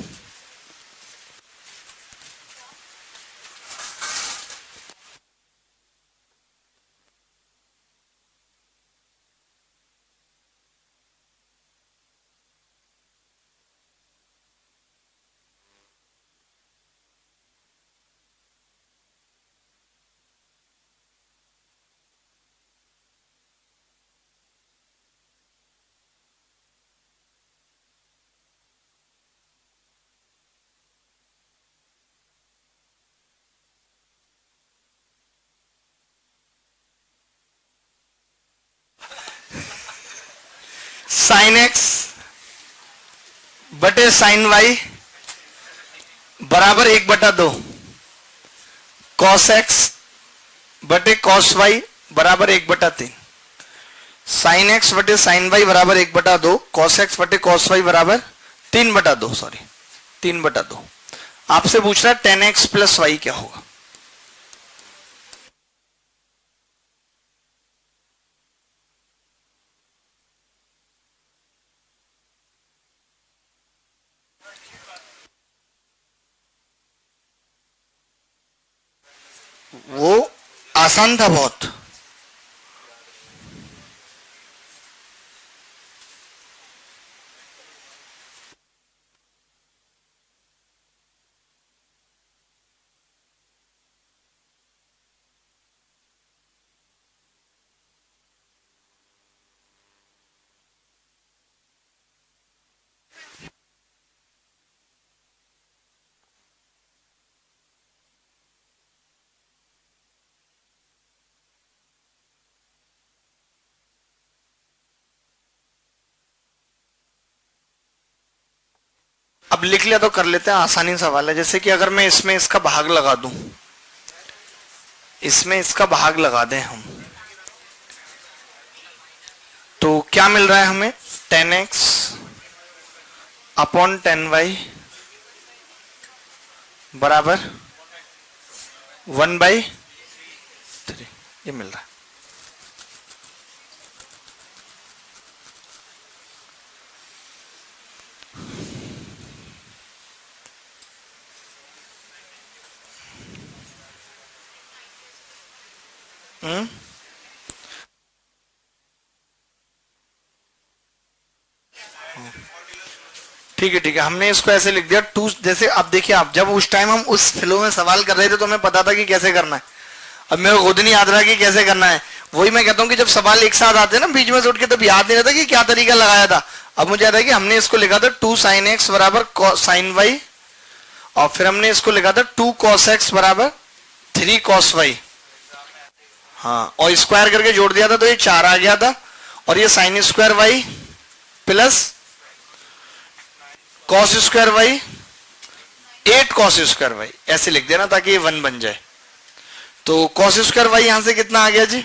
sin x बटे sin y बराबर 1/2। cos x बटे cos y बराबर 1/3। sin x बटे sin y बराबर 1/2। cos x बटे cos y बराबर 3/2। सॉरी 3/2। आपसे पूछ रहा है tan x प्लस y क्या होगा। वो आसान था बहुत। अब लिख लिया तो कर लेते हैं, आसानी सवाल है। जैसे कि अगर मैं इसमें इसका भाग लगा दूं, इसमें इसका भाग लगा दें हम, तो क्या मिल रहा है हमें? tan x upon tan y बराबर 1/3 ये मिल रहा है। ठीक है ठीक है, हमने इसको ऐसे लिख दिया 2। जैसे अब देखिए, आप जब उस टाइम हम उस फ्लो में सवाल कर रहे थे तो हमें पता था कि कैसे करना है। अब मेरे को खुद नहीं याद रहा कि कैसे करना है। वही मैं कहता हूँ कि जब सवाल एक साथ आते हैं ना बीच में से उठ के, तब याद नहीं रहता कि क्या तरीका लगाया था। अब मुझे याद है कि हमने इसको लिखा था 2 sin x बराबर sin y, और फिर हमने इसको लिखा था 2 cos x बराबर 3 cos y। हाँ, और स्क्वायर करके जोड़ दिया था तो ये 4 आ गया था, और ये sin square y plus cos square y 8 cos square y ऐसे लिख देना ताकि ये 1 बन जाए। तो cos स्क्वायर y यहां से कितना आ गया जी?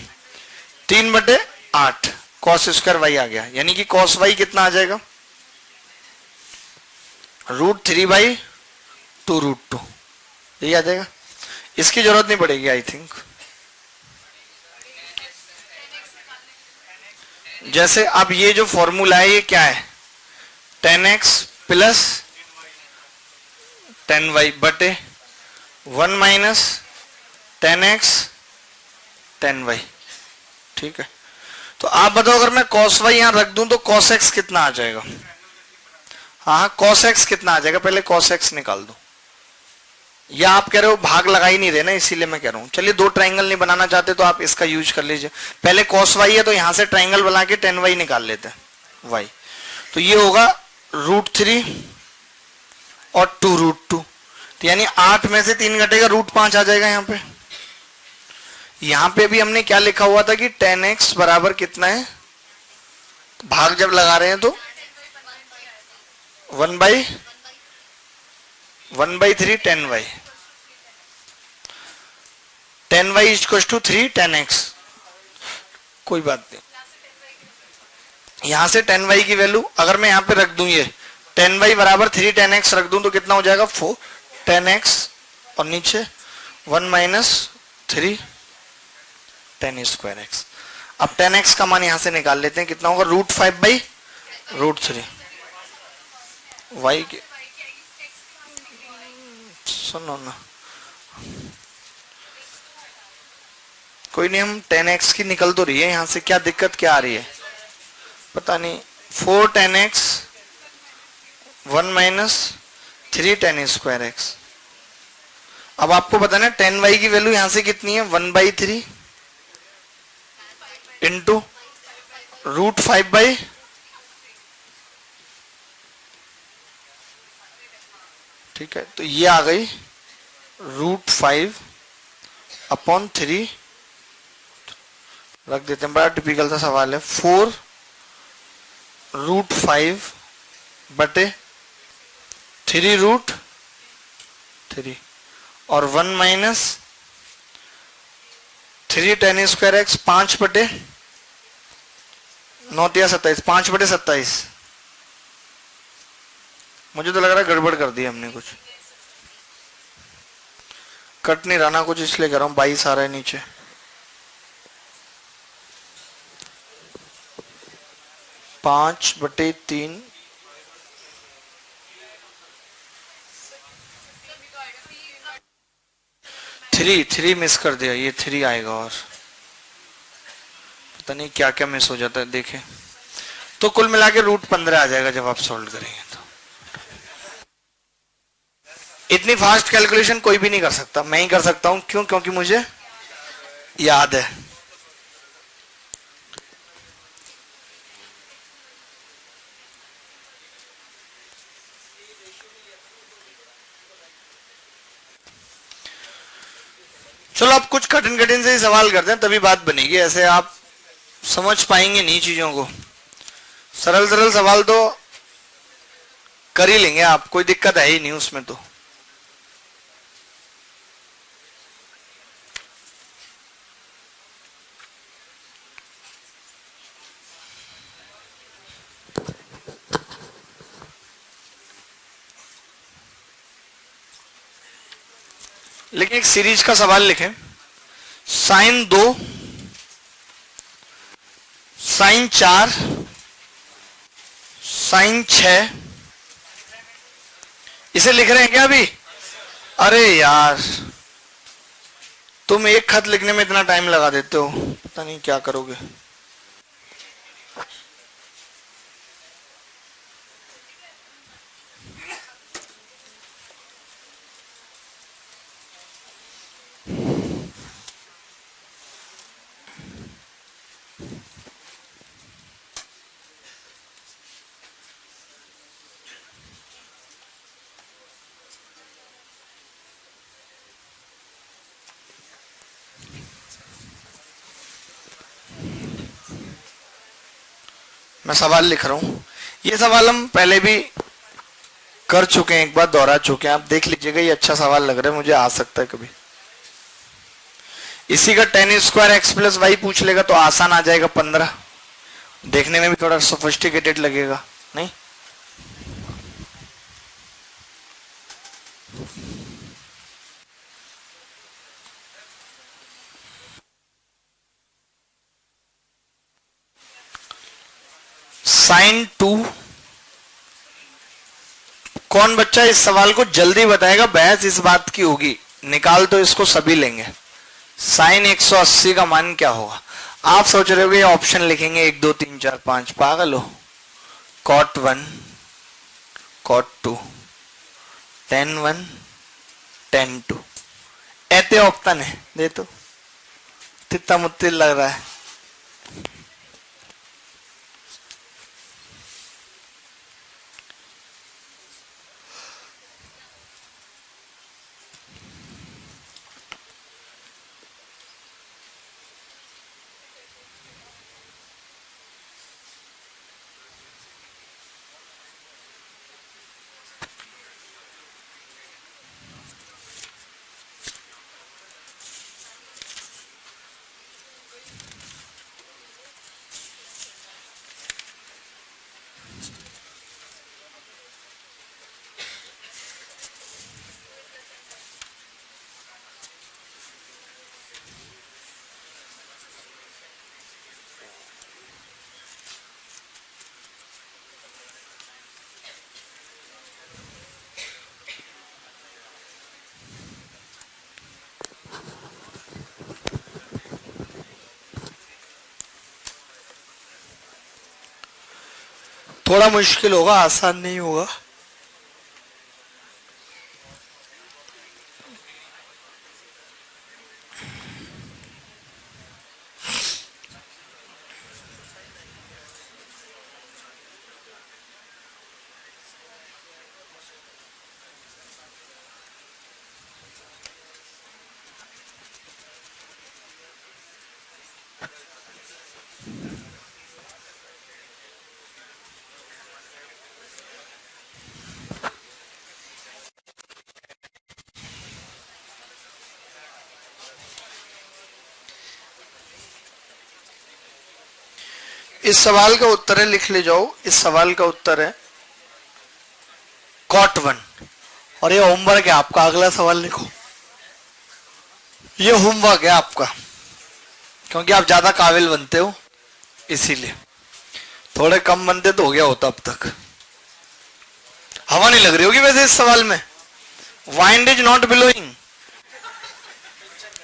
3/8 cos स्क्वायर y आ गया, यानी कि cos y कितना आ जाएगा? √3/2√2 यही आ जाएगा। इसकी जरूरत नहीं पड़ेगी आई थिंक। जैसे अब ये जो फॉर्मूला है ये क्या है? tan x plus tan y बटे 1 minus tan x tan y। ठीक है, तो आप बताओ अगर मैं cos y यहां रख दूं तो cos x कितना आ जाएगा? हाँ cos x कितना आ जाएगा? पहले cos x निकाल दो। या आप कह रहे हो भाग लगा ही नहीं रहे ना, इसीलिए मैं कह रहा हूं। चलिए दो ट्राइंगल नहीं बनाना चाहते तो आप इसका यूज कर लीजिए। पहले cos y है तो यहां से ट्राइंगल बना के tan y निकाल लेते हैं y। तो ये होगा √3 और 2√2, तो यानी 8 में से 3 घटेगा, √5 आ जाएगा यहाँ पे। यहां पे भी हमने क्या लिखा हुआ था कि tan x बराबर कितना है, भाग जब लगा रहे हैं तो 1/3 tan y, tan y equal to 3 tan x। कोई बात नहीं, यहां से tan y की वैल्यू अगर मैं यहां पे रख दूं, ये tan y बराबर 3 tan x रख दूं तो कितना हो जाएगा 4 tan x, और नीचे 1 - 3 tan स्क्वायर x। अब tan x का मान यहां से निकाल लेते हैं, कितना होगा √5/√3 y के। सुनो ना, कोई नहीं, हम tan x की निकल तो रही है, यहां से क्या दिक्कत क्या आ रही है पता नहीं। 4 tan x 1 - 3 tan square x। अब आपको पता ना tan y की वैल्यू यहां से कितनी है, 1/3 इंटू √5/, ठीक है, तो ये आ गई √5/3। रख देते हैं, बड़ा टिपिकल सा सवाल है। 4 √5/3 और 1 - 3 tan स्क्वायर x 5/9 × 5/27। मुझे तो लग रहा है गड़बड़ कर दी हमने, कुछ कट नहीं रहा ना कुछ, इसलिए कह रहा हूं 22 आ रहा है नीचे। पांच बटे 3 3 मिस कर दिया, ये 3 आएगा, और पता नहीं क्या क्या मिस हो जाता है, देखें। तो कुल मिला के √15 आ जाएगा जब आप सॉल्व करेंगे तो। इतनी फास्ट कैलकुलेशन कोई भी नहीं कर सकता, मैं ही कर सकता हूं। क्यों? क्योंकि मुझे याद है। चलो अब कुछ कठिन कठिन से ही सवाल करते हैं, तभी बात बनेगी, ऐसे आप समझ पाएंगे नहीं चीजों को। सरल सरल सवाल तो कर ही लेंगे आप, कोई दिक्कत है ही नहीं उसमें तो। लेकिन एक सीरीज का सवाल लिखें, sin 2 sin 4 sin 6, इसे लिख रहे हैं क्या अभी? अरे यार, तुम एक खत लिखने में इतना टाइम लगा देते हो, पता नहीं क्या करोगे। मैं सवाल लिख रहा हूं, ये सवाल हम पहले भी कर चुके हैं, एक बार दोहरा चुके हैं, आप देख लीजिएगा। ये अच्छा सवाल लग रहा है मुझे, आ सकता है कभी। इसी का tan स्क्वायर x + y पूछ लेगा तो आसान आ जाएगा 15। देखने में भी थोड़ा सोफिस्टिकेटेड लगेगा, नहीं? sin 2, कौन बच्चा इस सवाल को जल्दी बताएगा? बहस इस बात की होगी, निकाल तो इसको सभी लेंगे। sin 180 का मान क्या होगा? आप सोच रहे होगे ऑप्शन लिखेंगे 1 2 3 4 5, पागल हो। cot 1 cot 2 tan 1 10 2 ऐते ऑक्टन है, दे तो तित्ता मुत्तिल लग रहा है। थोड़ा मुश्किल होगा, आसान नहीं होगा। इस सवाल का उत्तर है, लिख ले जाओ, इस सवाल का उत्तर है कॉट 1। और ये होमवर्क है आपका, अगला सवाल लिखो। ये होमवर्क है आपका, क्योंकि आप ज्यादा काबिल बनते हो, इसीलिए। थोड़े कम बनते तो हो गया होता अब तक। हवा नहीं लग रही होगी वैसे इस सवाल में। वाइंड इज नॉट ब्लोइंग,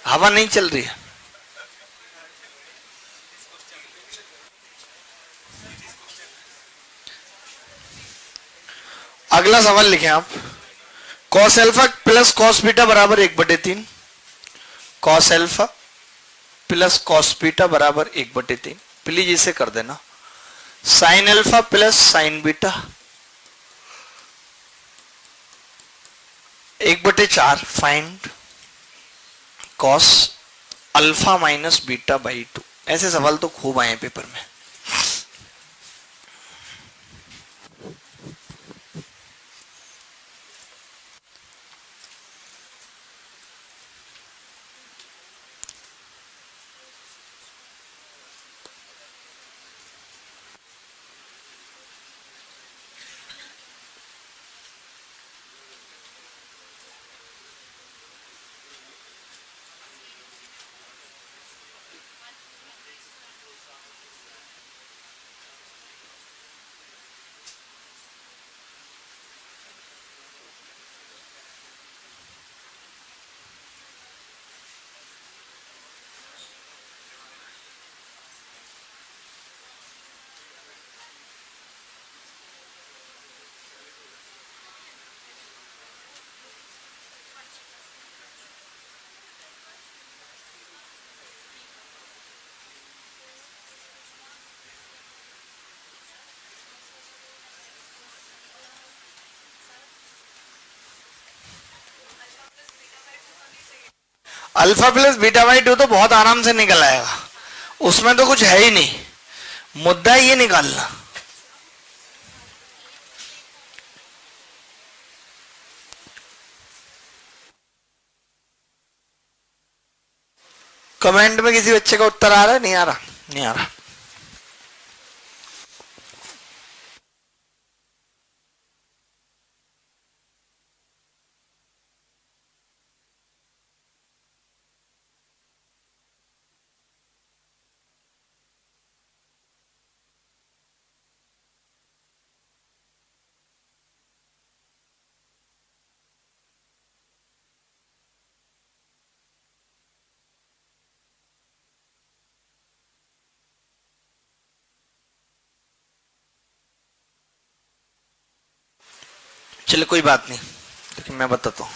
हवा नहीं चल रही है। अगला सवाल लिखें आप। Cos alpha plus cos beta बराबर 1/3। Cos alpha plus cos beta बराबर 1/3। प्लीज इसे कर देना। Sine alpha plus sine beta 1/4। Find cos alpha minus beta by 2। ऐसे सवाल तो खूब आए हैं पेपर में। अल्फा प्लस बीटा बाई 2 तो बहुत आराम से निकल आएगा, उसमें तो कुछ है ही नहीं। मुद्दा ये निकालना। कमेंट में किसी बच्चे का उत्तर आ रहा है? नहीं आ रहा? नहीं आ रहा। चलो कोई बात नहीं, लेकिन मैं बताता हूं।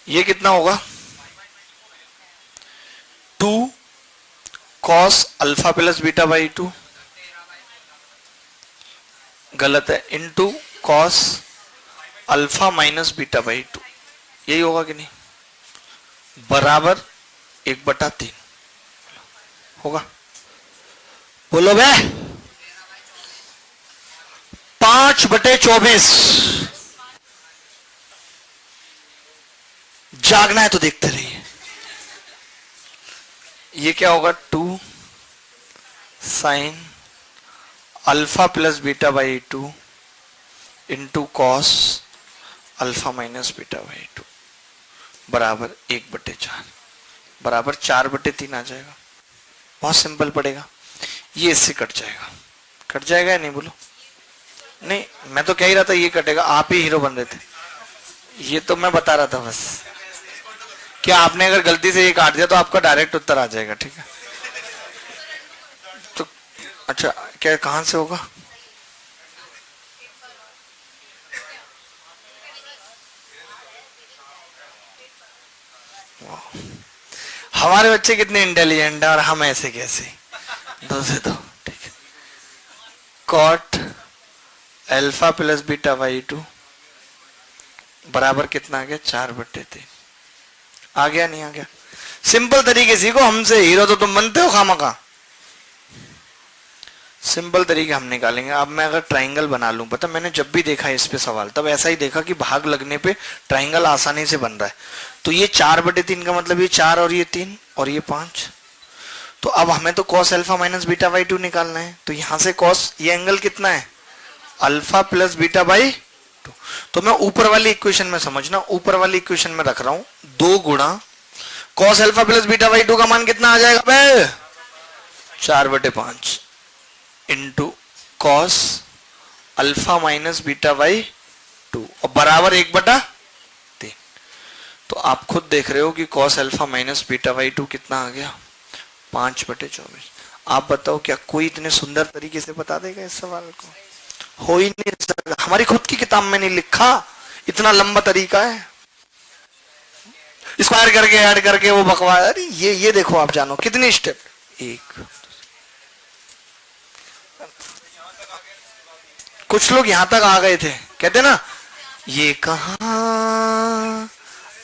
ये कितना होगा 2 cos alpha plus beta by 2, गलत है, into cos alpha minus beta by 2, यही होगा कि नहीं, बराबर 1/3 होगा। बोलो बे 5/24। जागना है तो देखते रहिए। ये क्या होगा 2 sign alpha plus beta by 2 into cos alpha minus beta by 2 बराबर 1/4, बराबर 4/3 आ जाएगा। बहुत सिंपल पड़ेगा। ये इससे कट जाएगा, कट जाएगा या नहीं बोलो? नहीं, मैं तो कह ही रहा था ये कटेगा, आप ही हीरो बन रहे थे। ये तो मैं बता रहा था बस, क्या आपने अगर गलती से ये काट दिया तो आपका डायरेक्ट उत्तर आ जाएगा, ठीक है? तो अच्छा, क्या कहां से होगा? हमारे बच्चे कितने इंटेलिजेंट है और हम ऐसे कैसे? 2 से 2, ठीक है। Cot alpha plus beta by 2 बराबर कितना आ गया 4/3। आ गया नहीं आ गया? सिंपल तरीके सीखो हमसे, हीरो तो तुम बनते हो खामखा। सिंपल तरीके हम निकालेंगे। अब मैं अगर ट्राइंगल बना लूं, पता मैंने जब भी देखा इस पे सवाल तब ऐसा ही देखा कि भाग लगने पे ट्राइंगल आसानी से बन रहा है। तो ये 4/3 का मतलब ये 4 और ये 3 और ये 5। तो अब हमें तो cos alpha minus beta by 2 निकालना है। तो यहां से कॉस, ये एंगल कितना है अल्फा प्लस बीटा बाई 2। तो मैं ऊपर वाली इक्वेशन में, समझना, ऊपर वाली इक्वेशन में रख रहा हूं 2 गुणा cos alpha plus beta by 2 का मान कितना आ जाएगा बे 4/5 into cos alpha minus beta by 2 और बराबर 1/3। तो आप खुद देख रहे हो कि cos alpha minus beta by 2 कितना आ गया 5/24। आप बताओ क्या कोई इतने सुंदर तरीके से बता देगा इस सवाल को? हो ही नहीं सकता। हमारी खुद की किताब में नहीं लिखा, इतना लंबा तरीका है। स्क्वायर करके ऐड करके वो बकवास। अरे ये देखो, आप जानो कितने स्टेप। एक, कुछ लोग यहां तक आ गए थे, कहते ना ये कहां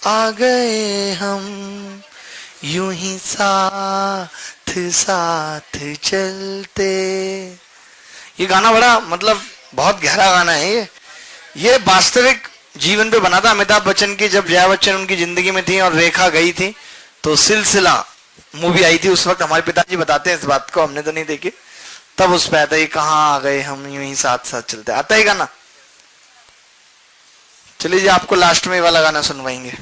आ गए हम, यूं ही साथ साथ चलते। ये गाना बड़ा मतलब बहुत गहरा गाना है। ये वास्तविक जीवन पे बना था अमिताभ बच्चन की, जब जया बच्चन उनकी जिंदगी में थी और रेखा गई थी तो सिलसिला मूवी आई थी। उस वक्त हमारे पिताजी बताते हैं इस बात को, हमने तो नहीं देखी। तब उस पे आता है कहां आ गए हम यूं ही साथ साथ चलते, आता है गाना। चलिए जी, आपको लास्ट में ये वाला गाना सुनवाएंगे।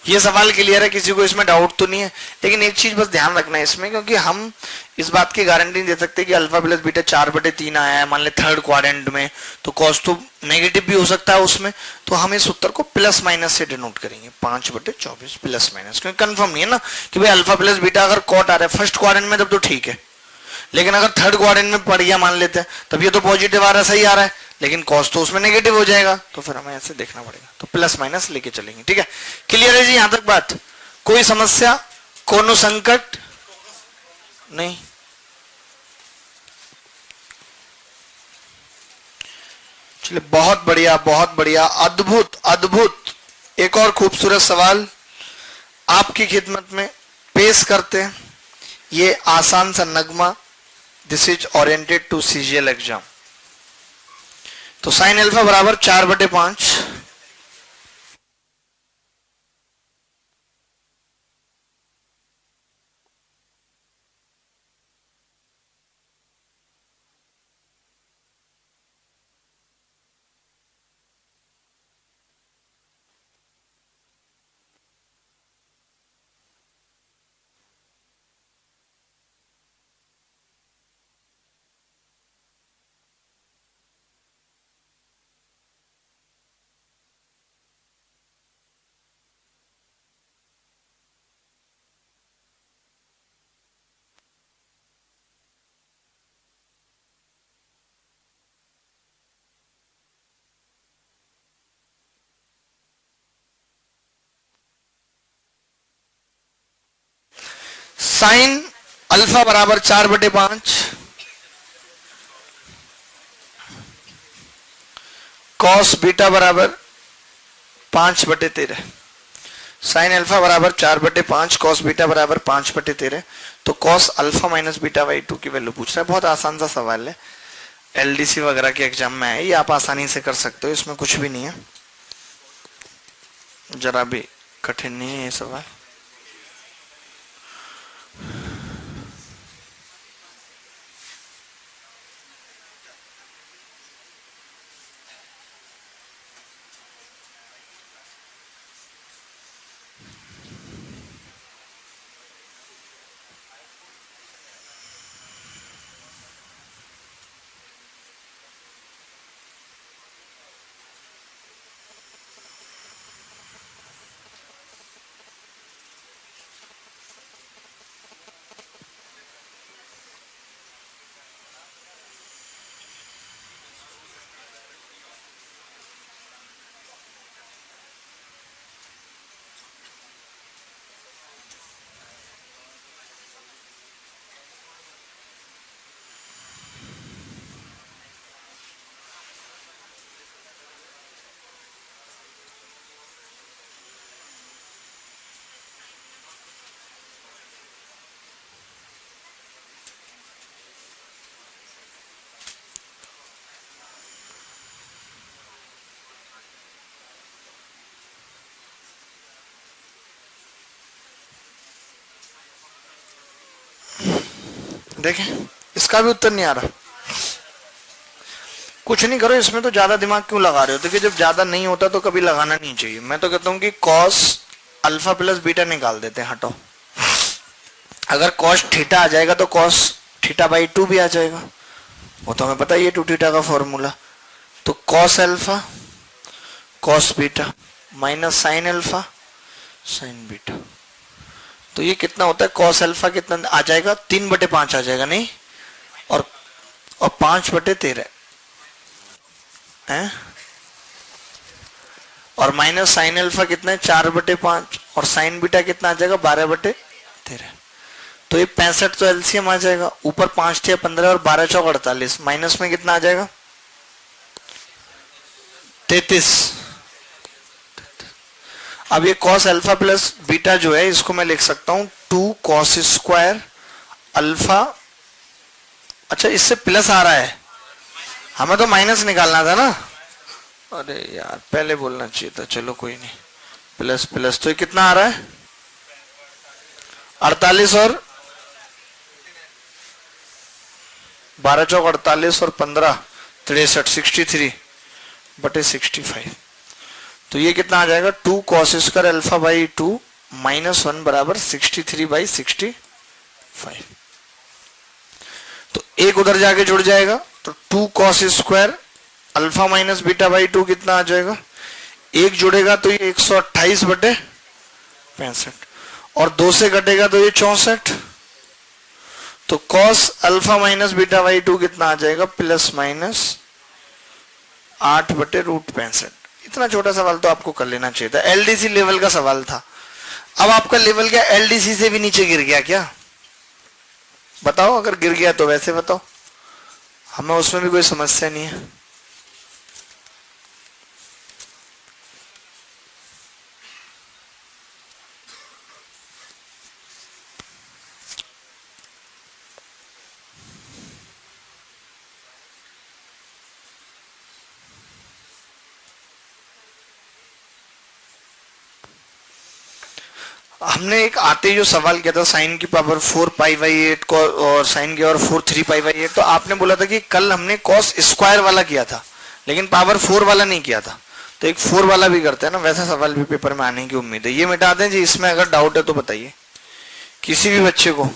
ये सवाल क्लियर है, किसी को इसमें डाउट तो नहीं है? लेकिन एक चीज बस ध्यान रखना है इसमें, क्योंकि हम इस बात की गारंटी नहीं दे सकते कि अल्फा प्लस बीटा 4/3 आया है, मान ले थर्ड क्वाड्रेंट में, तो कॉस तो नेगेटिव भी हो सकता है उसमें। तो हम इस उत्तर को प्लस माइनस से डिनोट करेंगे, 5/24 प्लस माइनस, क्योंकि कंफर्म नहीं है ना कि भाई अल्फा प्लस बीटा अगर कॉट आ रहा है फर्स्ट क्वाड्रेंट में तब तो ठीक है, लेकिन अगर थर्ड क्वाड्रेंट में पड़ गया मान लेते हैं, तब ये तो पॉजिटिव आ रहा है, सही आ रहा है, लेकिन कॉस तो उसमें नेगेटिव हो जाएगा, तो फिर हमें ऐसे देखना पड़ेगा। तो प्लस माइनस लेके चलेंगे, ठीक है? क्लियर है जी यहां तक बात? कोई समस्या, कोनो संकट नहीं? चलिए, बहुत बढ़िया, बहुत बढ़िया, अद्भुत अद्भुत। एक और खूबसूरत सवाल आपकी खिदमत में पेश करते हैं। ये आसान सा Nagma, this is oriented to CGL exam. तो साइन अल्फा बराबर 4/5 साइन अल्फा बराबर 4/5, कॉस बीटा बराबर 5/13। साइन अल्फा बराबर 4/5, कॉस बीटा बराबर 5/13। तो cos alpha minus beta by 2 की वैल्यू पूछ रहा है। बहुत आसान सा सवाल है, एलडीसी वगैरह के एग्जाम में है, ये आप आसानी से कर सकते हो, इसमें कुछ भी नहीं है, जरा भी कठिन नहीं है ये सवाल। देखें, इसका भी उत्तर नहीं आ रहा। कुछ नहीं करो, इसमें तो ज्यादा दिमाग क्यों लगा रहे हो? देखिए, जब ज्यादा नहीं होता तो कभी लगाना नहीं चाहिए। मैं तो कहता हूं कि कॉस अल्फा प्लस बीटा निकाल देते हैं, हटो। अगर कॉस थीटा आ जाएगा तो कॉस थीटा बाई 2 भी आ जाएगा, वो तो हमें पता ही है 2 थीटा का फॉर्मूला। तो cos alpha cos beta minus sine alpha sign beta, तो ये कितना होता है? कॉस अल्फा कितना आ जाएगा? 3/5 आ जाएगा, नहीं? और 5/13 है, और माइनस साइन अल्फा कितना है? 4/5, और साइन बीटा कितना आ जाएगा? 12/13। तो ये 65 तो एलसीएम आ जाएगा, ऊपर 5 थे 15 और 12 चौक 48, माइनस में कितना आ जाएगा? 33। अब ये कॉस अल्फा प्लस बीटा जो है, इसको मैं लिख सकता हूं 2 कॉस स्क्वायर अल्फा। अच्छा, इससे प्लस आ रहा है, हमें तो माइनस निकालना था ना। अरे यार, पहले बोलना चाहिए था। चलो कोई नहीं, प्लस प्लस, तो ये कितना आ रहा है? 48 और 12 चौक 48 और 15 63, 63/65। तो ये कितना आ जाएगा? 2 cos square alpha by 2 minus 1 बराबर 63/65। तो एक उधर जाके जुड़ जाएगा, तो 2 cos square alpha minus beta by 2 कितना आ जाएगा? एक जुड़ेगा तो ये 128/65, और 2 से घटेगा तो ये 64। तो cos alpha minus beta by 2 कितना आ जाएगा? Plus minus 8/√65। इतना छोटा सवाल तो आपको कर लेना चाहिए था, एलडीसी लेवल का सवाल था। अब आपका लेवल क्या एलडीसी से भी नीचे गिर गया क्या? बताओ, अगर गिर गया तो वैसे बताओ, हमें उसमें भी कोई समस्या नहीं है। हमने एक आते ही जो सवाल किया था साइन की पावर 4π/8 को, और साइन की और 4 3π/8, तो आपने बोला था कि कल हमने कॉस स्क्वायर वाला किया था, लेकिन पावर 4 वाला नहीं किया था। तो एक 4 वाला भी करते हैं ना, वैसा सवाल भी पेपर में आने की उम्मीद है। ये मिटा दें जी, इसमें अगर डाउट है तो बताइए किसी भी बच्चे को।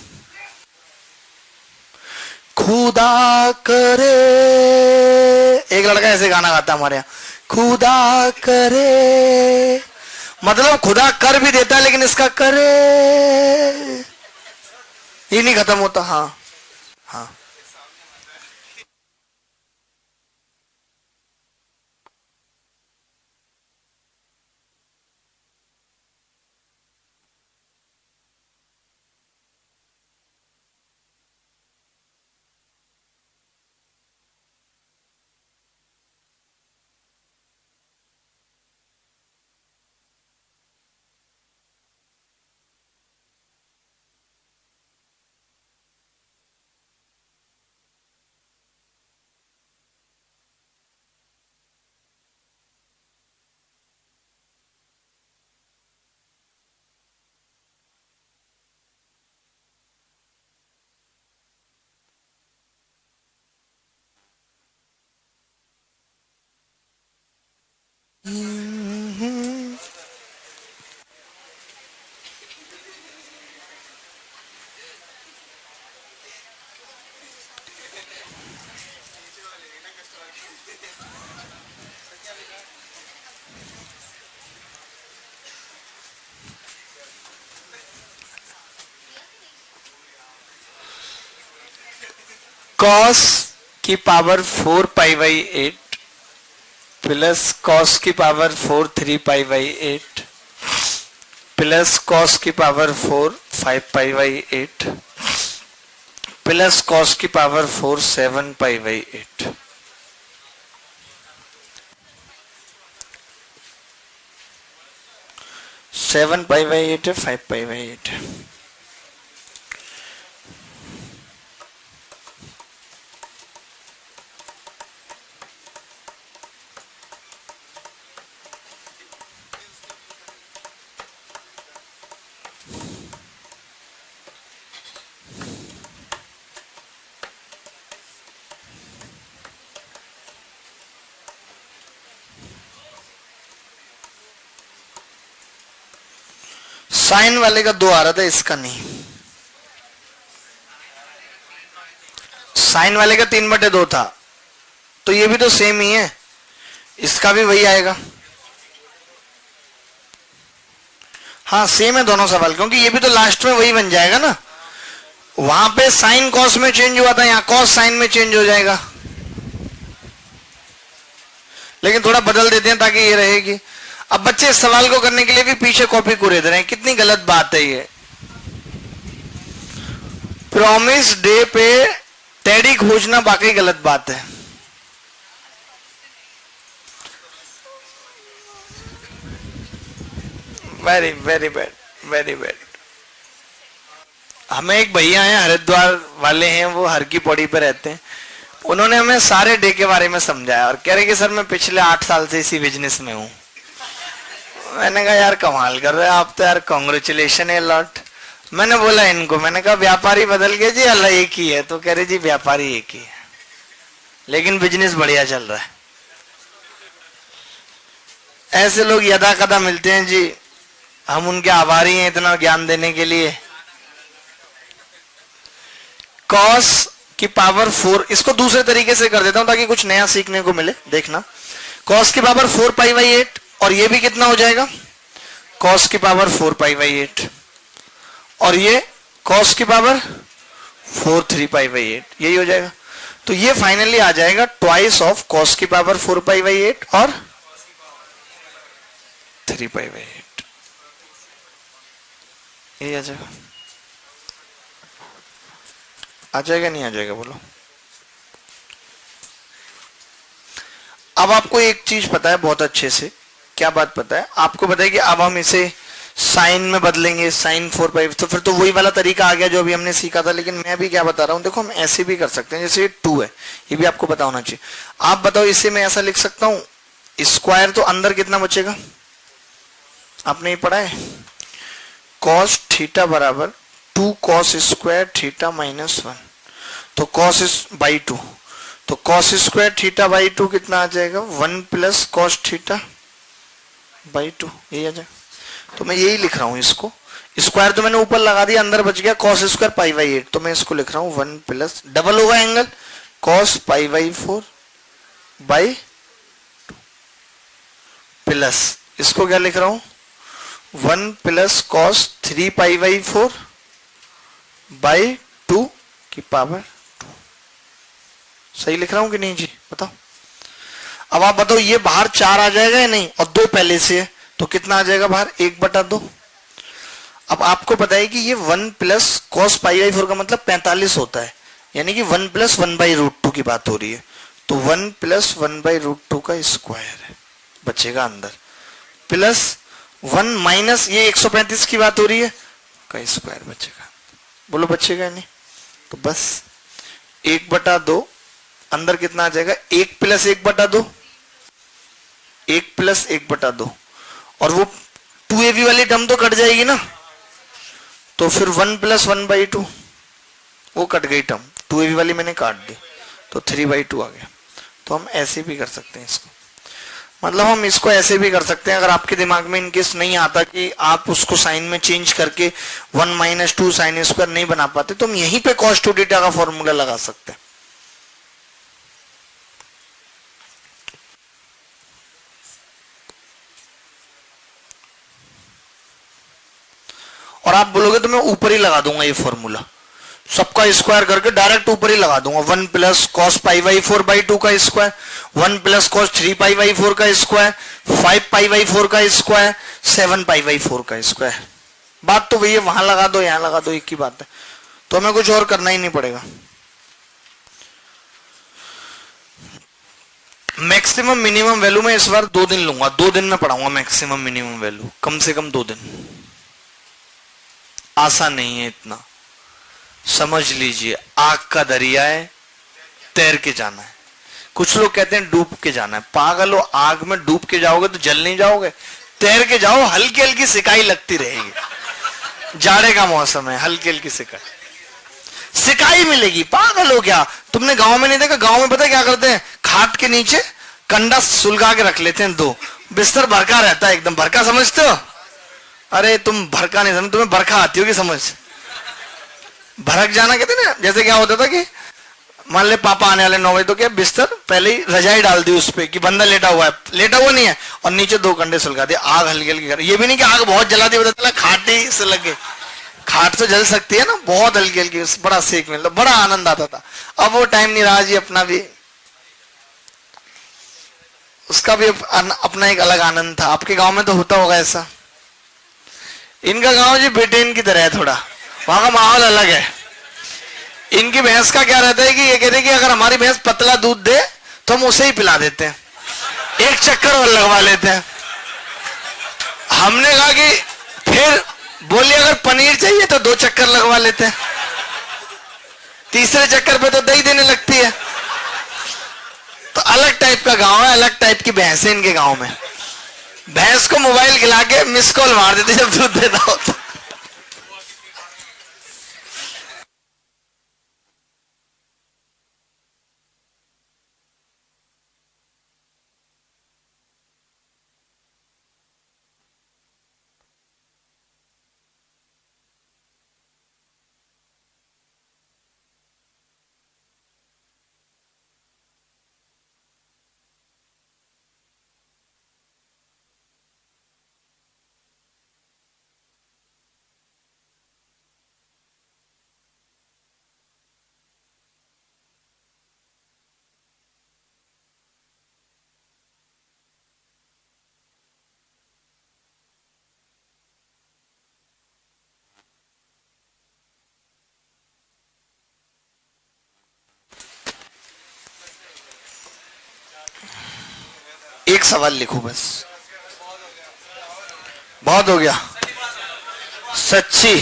खुदा करे, एक लड़का ऐसे गाना गाता है हमारे यहाँ, खुदा करे, मतलब खुदा कर भी देता है, लेकिन इसका करे ये नहीं खत्म होता। हाँ हाँ, कॉस की power 4 pi by 8 plus cos की power 4 3 pi by 8 plus cos की power 4 5 pi by 8 plus cos की power 4 7 pi by 8। Seven pi by 8 है, 5 पाई बाई 8 है। साइन वाले का 2 आ रहा था, इसका नहीं। साइन वाले का 3/2 था, तो ये भी तो सेम ही है, इसका भी वही आएगा। हाँ सेम है दोनों सवाल, क्योंकि ये भी तो लास्ट में वही बन जाएगा ना। वहां पे साइन कॉस में चेंज हुआ था, यहां कॉस साइन में चेंज हो जाएगा। लेकिन थोड़ा बदल देते हैं ताकि ये रहेगी। अब बच्चे इस सवाल को करने के लिए भी पीछे कॉपी कुरेद रहे हैं, कितनी गलत बात है ये। प्रॉमिस डे पे टेडी खोजना वाकई गलत बात है। Very very bad, very bad. हमें एक भैया हैं हरिद्वार वाले हैं, वो हर की पौड़ी पे रहते हैं। उन्होंने हमें सारे डे के बारे में समझाया और कह रहे कि सर मैं पिछले 8 साल से इसी बिजनेस में हूं। मैंने कहा यार कमाल कर रहे हैं आप तो यार, कांग्रेचुलेशन है लॉट। मैंने बोला इनको, मैंने कहा व्यापारी बदल गए जी, अल्लाह एक ही है। तो कह रहे जी व्यापारी एक ही है, लेकिन बिजनेस बढ़िया चल रहा है। ऐसे लोग यदा कदा मिलते हैं जी, हम उनके आभारी हैं इतना ज्ञान देने के लिए। कॉस की पावर 4, इसको दूसरे तरीके से कर देता हूं ताकि कुछ नया सीखने को मिले। देखना, कॉस की पावर 4 पाई बाई 8 और ये भी कितना हो जाएगा, कॉस की पावर 4 पाई बाई 8 और ये कॉस की पावर 4 3 पाई बाई 8, यही हो जाएगा। तो ये फाइनली आ जाएगा ट्वाइस ऑफ कॉस की पावर 4 पाई बाई 8 और 3 पाई बाई 8, यही आ जाएगा। आ जाएगा नहीं आ जाएगा बोलो। अब आपको एक चीज पता है बहुत अच्छे से, क्या बात पता है आपको? पता है कि अब हम इसे साइन में बदलेंगे, साइन 4 पाई, तो फिर तो वही वाला तरीका आ गया जो अभी हमने सीखा था। लेकिन मैं भी क्या बता रहा हूं, देखो हम ऐसे भी कर सकते हैं, जैसे ये 2 है, ये भी आपको पता होना चाहिए। आप बताओ, इसे मैं ऐसा लिख सकता हूं स्क्वायर, तो अंदर कितना बचेगा आपने ये पढ़ा है, कॉस थीटा बराबर 2 कॉस स्क्वायर थीटा माइनस 1, तो कॉस बाई 2, तो कॉस स्क्वायर थीटा बाई 2 कितना आ जाएगा, 1 प्लस कॉस थीटा बाई 2, यही आ जाएगा। तो मैं यही लिख रहा हूं इसको, स्क्वायर तो मैंने ऊपर लगा दिया, अंदर बच गया कॉस स्क्वायर पाई बाई 8, तो मैं इसको लिख रहा हूं 1 प्लस डबल होगा angle cos pi by 4 by 2 plus इसको क्या लिख रहा हूं 1 plus cos 3 pi by 4 by 2 की पावर 2। सही लिख रहा हूं कि नहीं जी, बताओ। अब आप बताओ ये बाहर 4 आ जाएगा या नहीं, और 2 पहले से है तो कितना आ जाएगा बाहर 1/2। अब आपको पता है कि ये 1 प्लस कॉस पाई बाई 4 का मतलब 45 होता है, यानी कि 1 प्लस 1 बाई रूट 2 की बात हो रही है। तो 1 प्लस 1 बाई रूट 2 का स्क्वायर है बचेगा अंदर, प्लस 1 माइनस ये 135 की बात हो रही है का स्क्वायर बचेगा। बोलो बचेगा नहीं, तो बस 1/2 अंदर कितना आ जाएगा 1 प्लस 1/2, 1 प्लस 1/2, और वो 2ab वाली टर्म तो कट जाएगी ना, तो फिर 1 प्लस 1 बाई 2 वो कट गई टर्म, 2ab वाली मैंने काट दी, तो 3/2 आ गया। तो हम ऐसे भी कर सकते हैं इसको, मतलब हम इसको ऐसे भी कर सकते हैं। अगर आपके दिमाग में इनकेस नहीं आता कि आप उसको साइन में चेंज करके 1 माइनस 2 साइन स्क्वायर नहीं बना पाते, तो हम यहीं पे कॉस 2 थीटा का फॉर्मूला लगा सकते हैं। और आप बोलोगे तो मैं ऊपर ही लगा दूंगा ये फॉर्मूला, सबका स्क्वायर करके डायरेक्ट ऊपर ही लगा दूंगा। 1 प्लस कॉस पाई बाई 4/2 का square, 1 plus cos 3 pi by 4 का स्क्वायर, 5 पाई बाई 4 का स्क्वायर, 7 पाई बाई 4 का स्क्वायर। बात तो वही है, वहां लगा दो यहां लगा दो, एक ही बात है। तो हमें कुछ और करना ही नहीं पड़ेगा। मैक्सिमम मिनिमम वैल्यू में इस बार 2 दिन लूंगा, 2 दिन में पढ़ाऊंगा मैक्सिमम मिनिमम वैल्यू, कम से कम 2 दिन। आसान नहीं है इतना, समझ लीजिए। आग का दरिया है, तैर के जाना है। कुछ लोग कहते हैं डूब के जाना है। पागल हो, आग में डूब के जाओगे तो जल नहीं जाओगे। तैर के जाओ, हल्की हल्की सिकाई लगती रहेगी। जाड़े का मौसम है, हल्की हल्की सिकाई मिलेगी। पागल हो क्या? तुमने गांव में नहीं देखा? गांव में पता क्या करते हैं, खाट के नीचे कंडा सुलगा के रख लेते हैं, 2 बिस्तर भरका रहता है एकदम। भरका समझते हो? अरे तुम भरका नहीं समझ, तुम्हें बरखा आती होगी समझ। भरक जाना कहते ना, जैसे क्या होता था कि मान ले पापा आने वाले 9 बजे, तो क्या बिस्तर पहले ही रजाई डाल दी उस पे कि बंदा लेटा हुआ है, लेटा हुआ नहीं है, और नीचे 2 कंडे सुलगा दिए। आग हल्की हल्की कर, ये भी नहीं कि आग बहुत जला दी, पता चला खाट ही से लगे। खाट तो जल सकती है ना, बहुत हल्की हल्की, बड़ा सेक मिलता, बड़ा आनंद आता था। अब वो टाइम नहीं रहा जी, अपना भी उसका भी अपना एक अलग आनंद था। आपके गांव में तो होता होगा ऐसा। इनका गांव जी ब्रिटेन की तरह है थोड़ा, वहां का माहौल अलग है। इनकी भैंस का क्या रहता है कि ये कहते हैं कि अगर हमारी भैंस पतला दूध दे तो हम उसे ही पिला देते हैं, 1 चक्कर और लगवा लेते हैं। हमने कहा कि फिर बोलिए अगर पनीर चाहिए तो 2 चक्कर लगवा लेते हैं, 3रे चक्कर पे तो दही देने लगती है। तो अलग टाइप का गांव है, अलग टाइप की भैंस है इनके गांव में। भैंस को मोबाइल खिला के मिस कॉल मार देते जब दूध देना होता। एक सवाल लिखो बस, बहुत हो गया। सच्ची,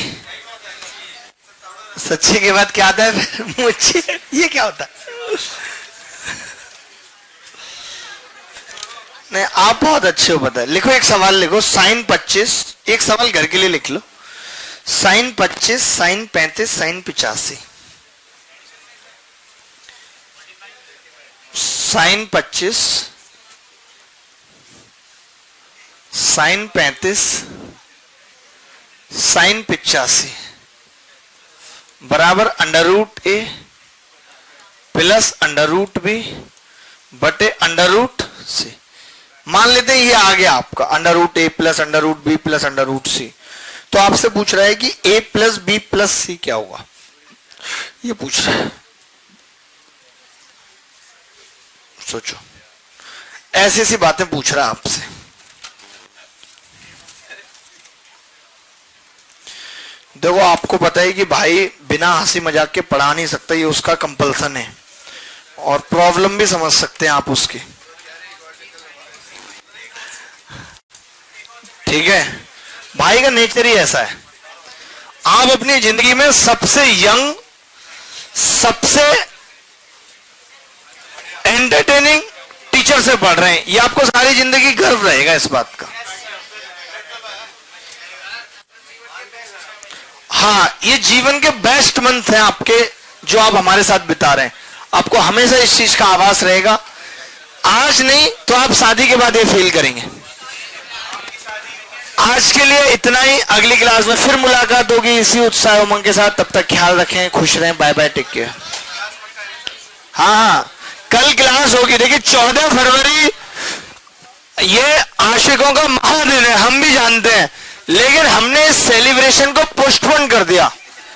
सच्ची के बाद क्या आता है फिर? मुझे ये क्या होता है? नहीं, आप बहुत अच्छे हो पता है। लिखो एक सवाल लिखो, साइन 25, एक सवाल घर के लिए लिख लो। Sine 25, sine 35, sine 85। Sine 25, sine 35, sine 85 बराबर √a प्लस √b बटे √c। मान लेते हैं ये आ गया आपका √a plus √b plus √c। तो आपसे पूछ रहा है कि a plus b plus c क्या होगा, ये पूछ रहा है। सोचो, ऐसी ऐसी बातें पूछ रहा है आपसे। देखो आपको पता है कि भाई बिना हंसी मजाक के पढ़ा नहीं सकता, ये उसका कंपल्सन है, और प्रॉब्लम भी समझ सकते हैं आप उसकी। ठीक है, भाई का नेचर ही ऐसा है। आप अपनी जिंदगी में सबसे यंग, सबसे एंटरटेनिंग टीचर से पढ़ रहे हैं, ये आपको सारी जिंदगी गर्व रहेगा इस बात का। हाँ, ये जीवन के बेस्ट मंथ हैं आपके, जो आप हमारे साथ बिता रहे हैं। आपको हमेशा इस चीज का आभास रहेगा। आज नहीं तो आप शादी के बाद ये फील करेंगे। आज के लिए इतना ही, अगली क्लास में फिर मुलाकात होगी इसी उत्साह उमंग के साथ। तब तक ख्याल रखें, खुश रहें, बाय बाय, टेक केयर। हाँ, कल क्लास होगी। देखिए 14 फरवरी ये आशिकों का महादिन है, हम भी जानते हैं, लेकिन हमने इस सेलिब्रेशन को पोस्टपोन कर दिया।